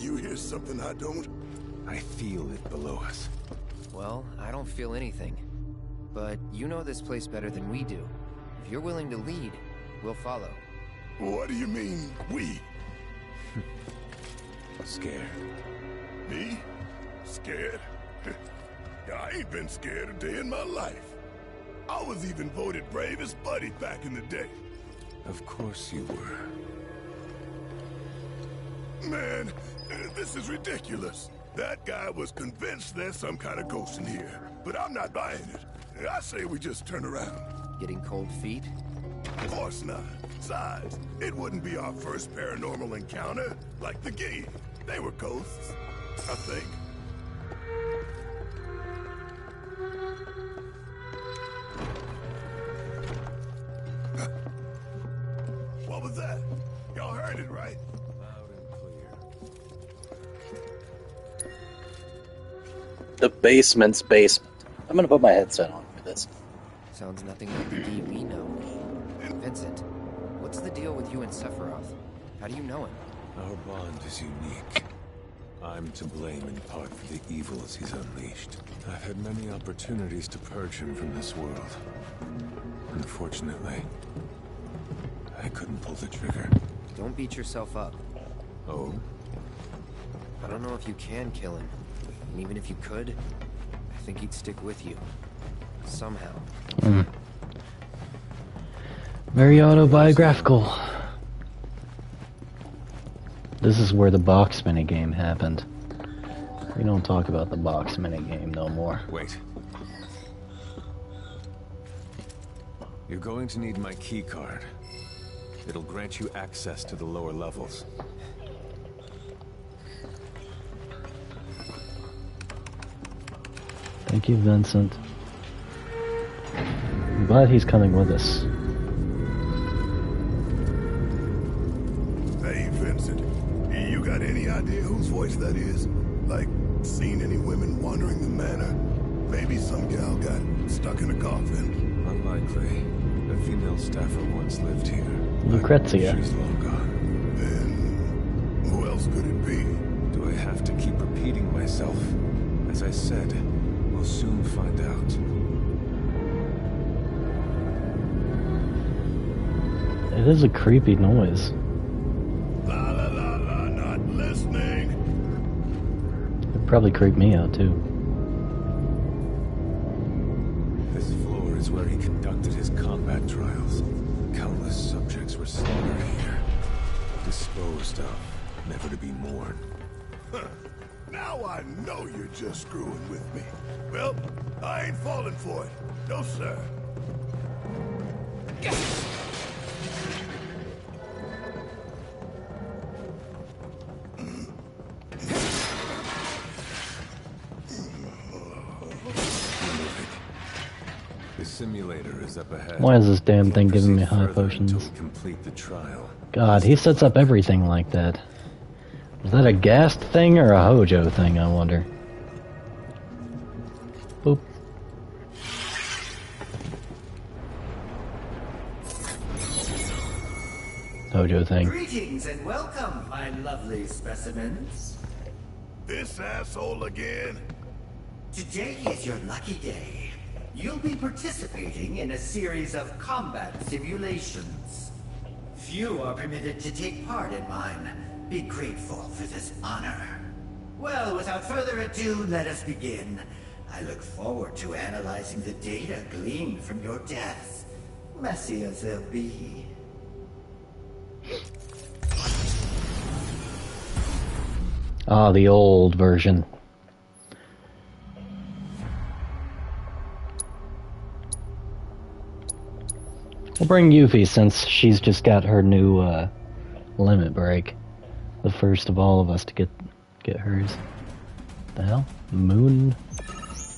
you hear something I don't? I feel it below us. Well, I don't feel anything. But you know this place better than we do. If you're willing to lead, we'll follow. What do you mean, we? Scared. Me? Scared? I ain't been scared a day in my life. I was even voted bravest buddy back in the day. Of course you were. Man, this is ridiculous. That guy was convinced there's some kind of ghost in here, but I'm not buying it. I say we just turn around. Getting cold feet? Of course not. Besides, it wouldn't be our first paranormal encounter, like the game. They were ghosts, I think. What was that? Y'all heard it, right? Loud and clear. The basement's basement. I'm gonna put my headset on for this. Sounds nothing like the D we know. Vincent, what's the deal with you and Sephiroth? How do you know him? Our bond is unique. I'm to blame in part for the evils he's unleashed. I've had many opportunities to purge him from this world. Unfortunately, I couldn't pull the trigger. Don't beat yourself up. Oh? I don't know if you can kill him. And even if you could, I think he'd stick with you. Somehow. Very autobiographical. This is where the box minigame happened. We don't talk about the box minigame no more. Wait. You're going to need my key card. It'll grant you access to the lower levels. Thank you, Vincent. I'm glad he's coming with us. Hey, Vincent. You got any idea whose voice that is? Like, seen any women wandering the manor? Maybe some gal got stuck in a coffin. Unlikely. A female staffer once lived here. Lucrezia. She's long gone. Then who else could it be? Do I have to keep repeating myself? As I said, we'll soon find out. It is a creepy noise. La la la la, not listening. It'd probably creep me out too. This floor is where he conducted his combat trials. Countless subjects were slaughtered here. Disposed of, never to be mourned. Huh. Now I know you're just screwing with me. Well, I ain't falling for it. No, sir. The simulator is up ahead. Why is this damn thing giving me high potions? Complete the trial. God, he sets up everything like that. Was that a Gast thing or a Hojo thing, I wonder? Boop. Hojo thing. Greetings and welcome, my lovely specimens. This asshole again? Today is your lucky day. You'll be participating in a series of combat simulations. Few are permitted to take part in mine. Be grateful for this honor. Well, without further ado, let us begin. I look forward to analyzing the data gleaned from your deaths, messy as they'll be. Ah, the old version. We'll bring Yuffie since she's just got her new limit break. The first of all of us to get hers. The hell? Moon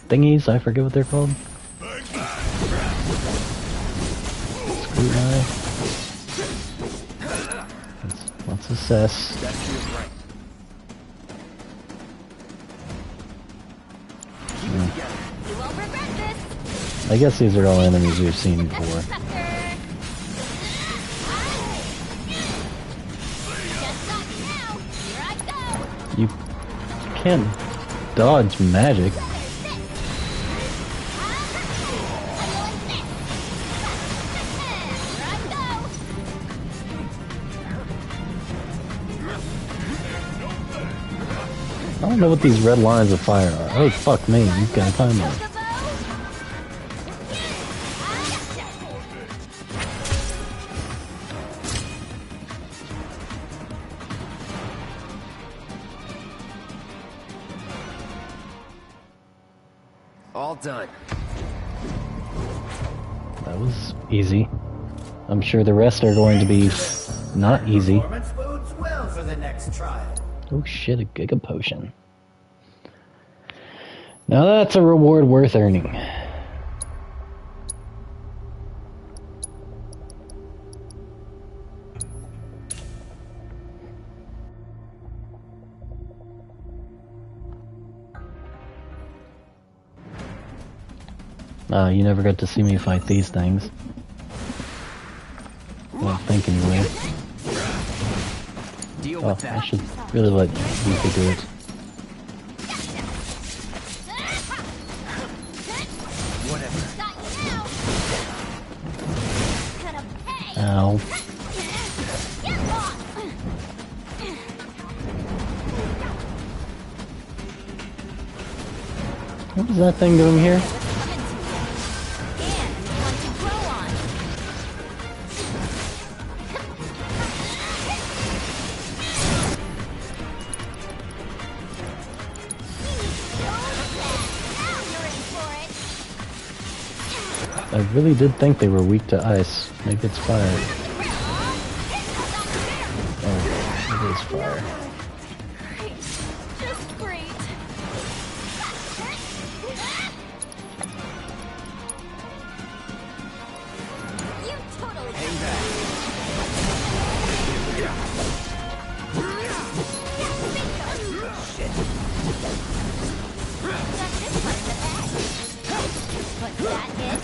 thingies? I forget what they're called. Screw eye. Let's assess. I guess these are all enemies we've seen before. You can't dodge magic. I don't know what these red lines of fire are. Oh, fuck me, you've got time on. All done. That was easy. I'm sure the rest are going to be not easy. Performance bodes well for the next trial. Oh shit, a Giga Potion. Now that's a reward worth earning. You never got to see me fight these things. I don't think anyway. Oh, I should really let you do it. Ow. What is that thing doing here? I really did think they were weak to ice. Maybe it's fire. Oh, it is fire. Just great. You totally hang back. Shit. Got this one in the bag. What's that hit?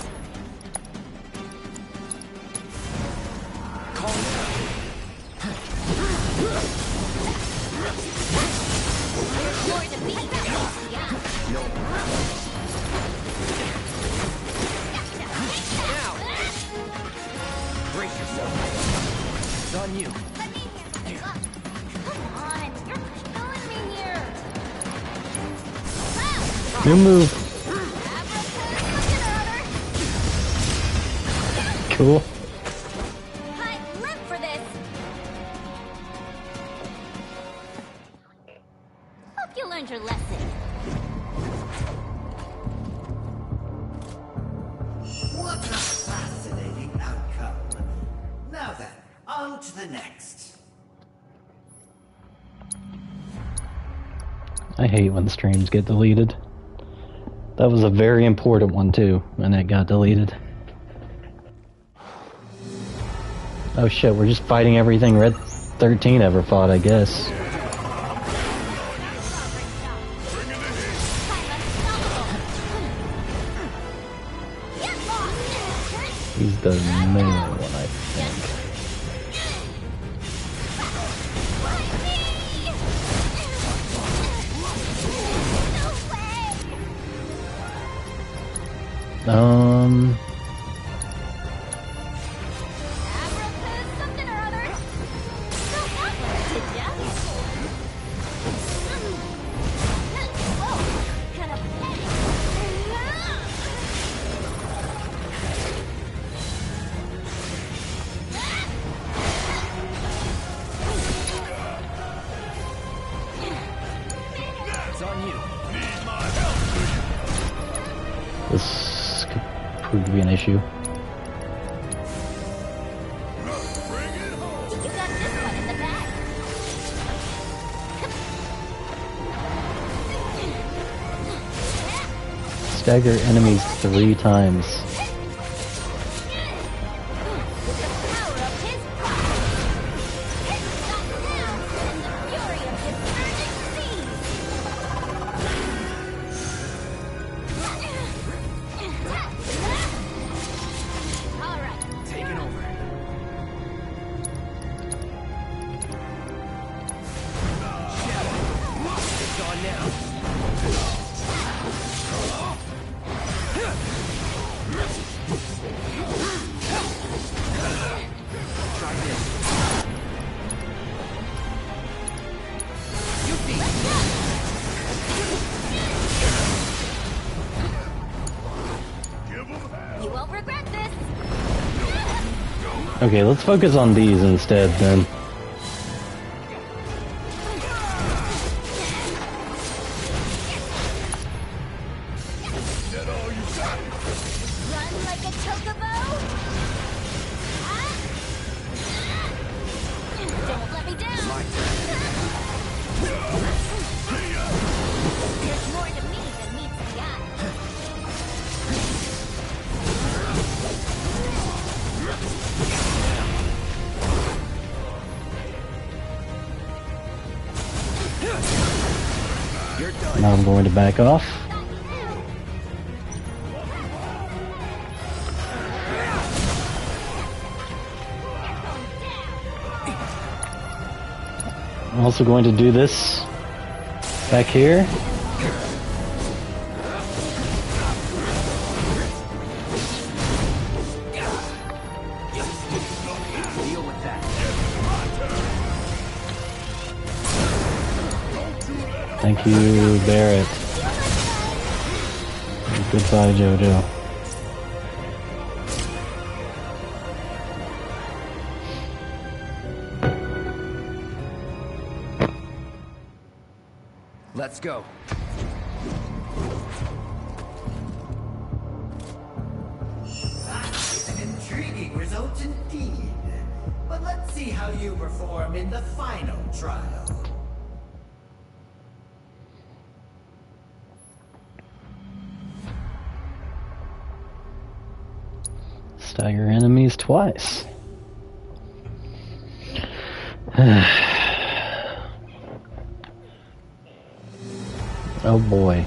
Brace yourself. It's on you. Come on, you're killing me here. New move. Cool. I live for this. Hope you learned your lesson. What a fascinating outcome. Now then, on to the next. I hate when streams get deleted. That was a very important one too, and it got deleted. Oh shit, we're just fighting everything Red 13 ever fought, I guess. He's the main one, I think. This could prove to be an issue. Stagger enemies 3 times. It's on now. Okay, let's focus on these instead then. Run like a chocobo? Don't let me down! There's more to me than meets the eye. Now I'm going to back off. I'm also going to do this back here. Thank you, Barrett. Goodbye, Jojo. Let's go. It's an intriguing result indeed. But let's see how you perform in the final trial. Stagger enemies twice. Oh boy.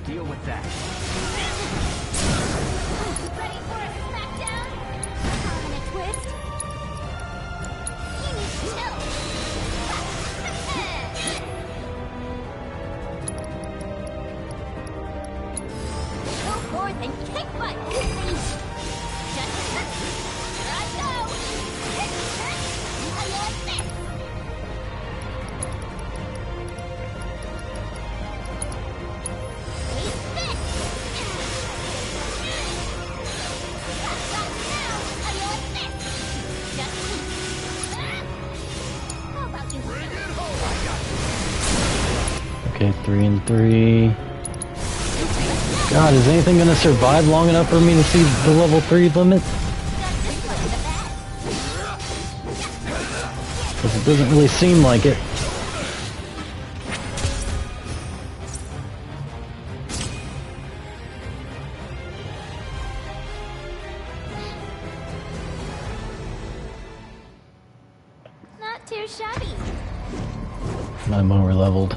Deal with that. Ready for a smackdown? Permanent twist? You need to chill. Go forth and kick butt, Goofy! Here I go! How you like this? Okay, 3 and 3. God, is anything gonna survive long enough for me to see the level 3 limit? Because it doesn't really seem like it. Not too shabby. I'm over leveled.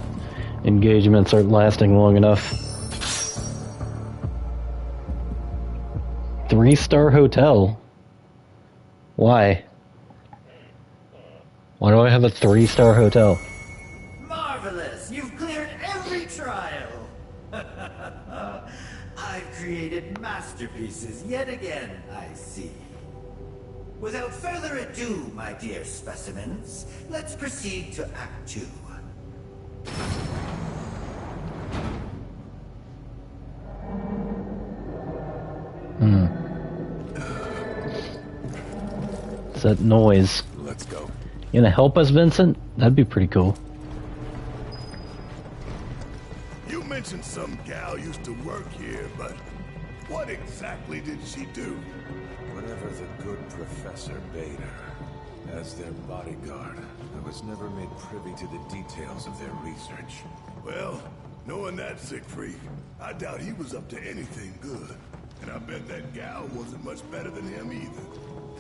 Engagements aren't lasting long enough. 3-star hotel? Why? Why do I have a 3-star hotel? Marvelous! You've cleared every trial! I've created masterpieces yet again, I see. Without further ado, my dear specimens, let's proceed to Act 2. What's that noise? Let's go. You gonna help us, Vincent? That'd be pretty cool. You mentioned some gal used to work here, but what exactly did she do? Whatever the good professor bade her. As their bodyguard, I was never made privy to the details of their research. Well, knowing that sick freak, I doubt he was up to anything good. And I bet that gal wasn't much better than him either.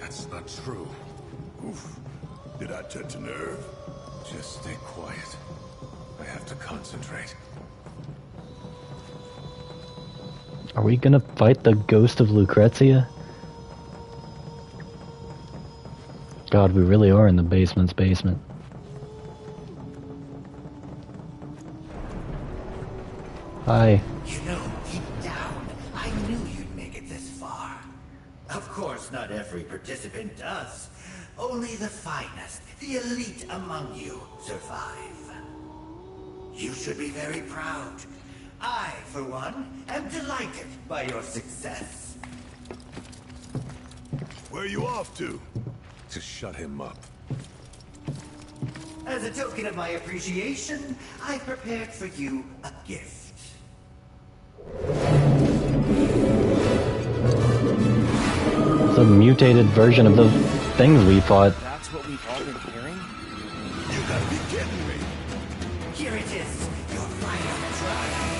That's not true. Oof. Did I touch a nerve? Just stay quiet. I have to concentrate. Are we gonna fight the ghost of Lucrezia? God, we really are in the basement's basement. Hi. You know, deep down, I knew you'd make it this far. Of course, not every participant does. Only the finest, the elite among you, survive. You should be very proud. I, for one, am delighted by your success. Where are you off to? To shut him up. As a token of my appreciation, I prepared for you a gift. It's a mutated version of the things we fought. That's what we've all been hearing? You gotta be kidding me! Here it is, your final trial.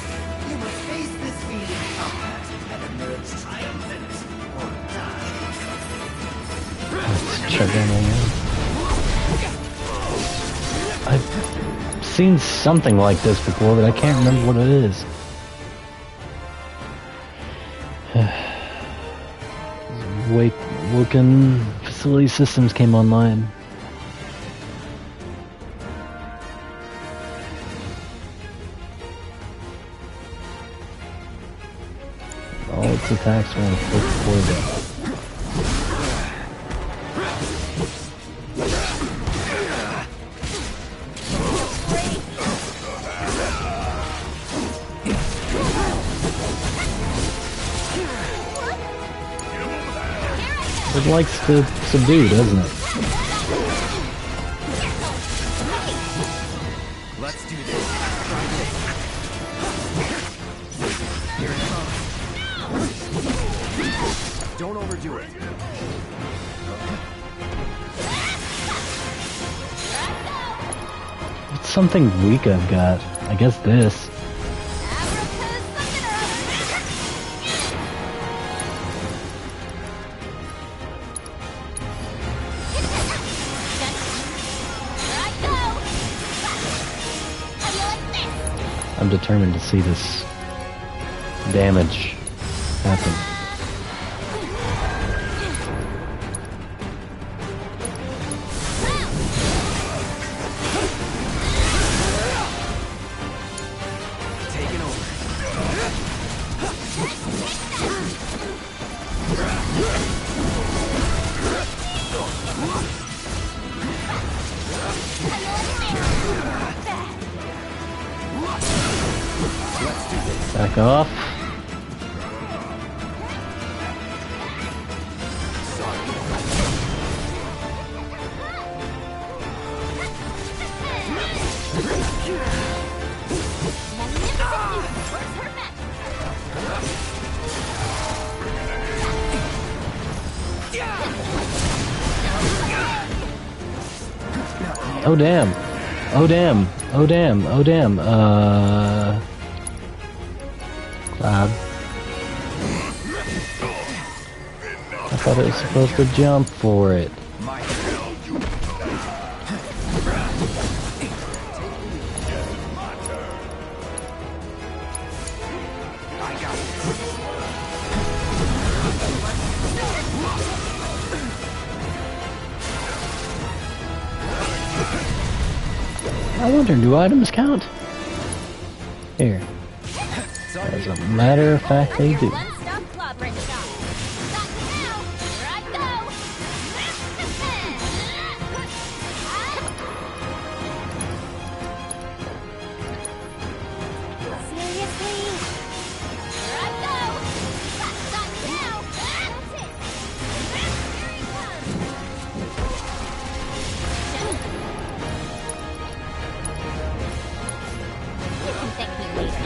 You must face this fiend in combat and emerge triumphant or die. Let's check in on you. I've seen something like this before, but I can't remember what it is. Woken facility systems came online. All its attacks will inflict poison. It likes to subdue, doesn't it? Let's do this. Try this. Here it comes. Don't overdo it. It's something weak I've got. I guess this. I'm determined to see this damage happen. Taking over. Back off. Oh damn. Oh damn. Oh damn. Oh damn. Cloud. I thought it was supposed to jump for it. I wonder, do items count? Here. As a matter of fact, they do.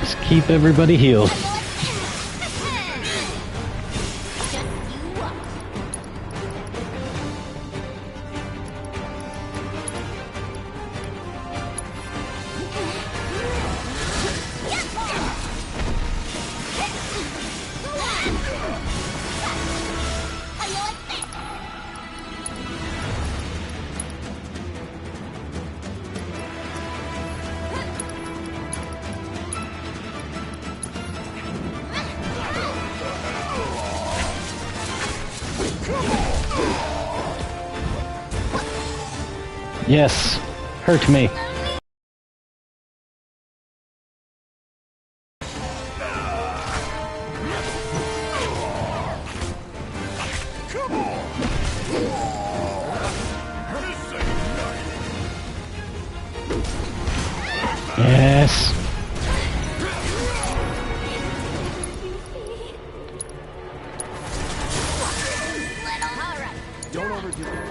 Just keep everybody healed. Yes, hurt me. Yes. Don't overdo it.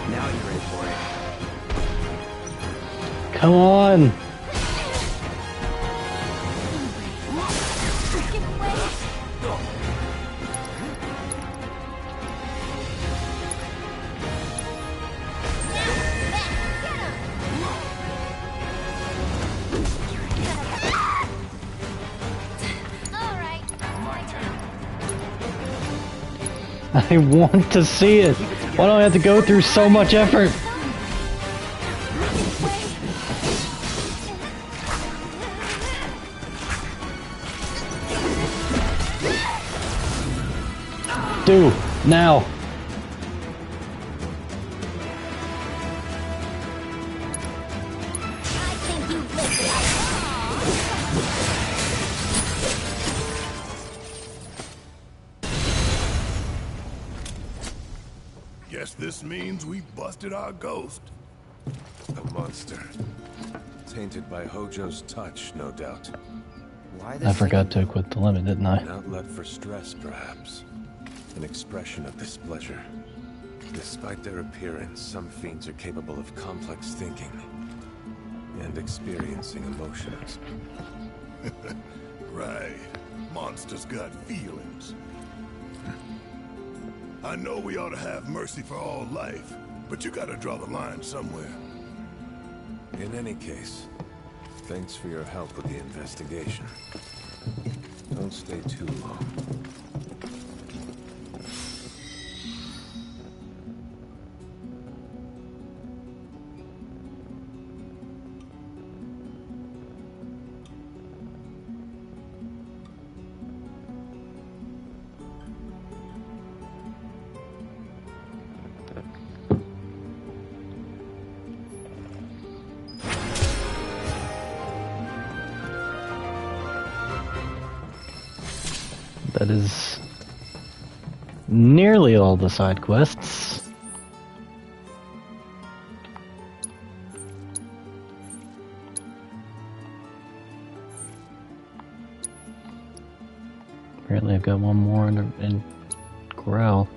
Now you're ready for it. Come on. I want to see it. Why do I have to go through so much effort? Do now. Guess this means we busted our ghost. A monster. Tainted by Hojo's touch, no doubt. Why I forgot to equip the limit, didn't I? An outlet for stress, perhaps. An expression of displeasure. Despite their appearance, some fiends are capable of complex thinking and experiencing emotions. Right. Monsters got feelings. I know we ought to have mercy for all life, but you gotta draw the line somewhere. In any case, thanks for your help with the investigation. Don't stay too long. That is nearly all the side quests. Apparently I've got one more in Growl.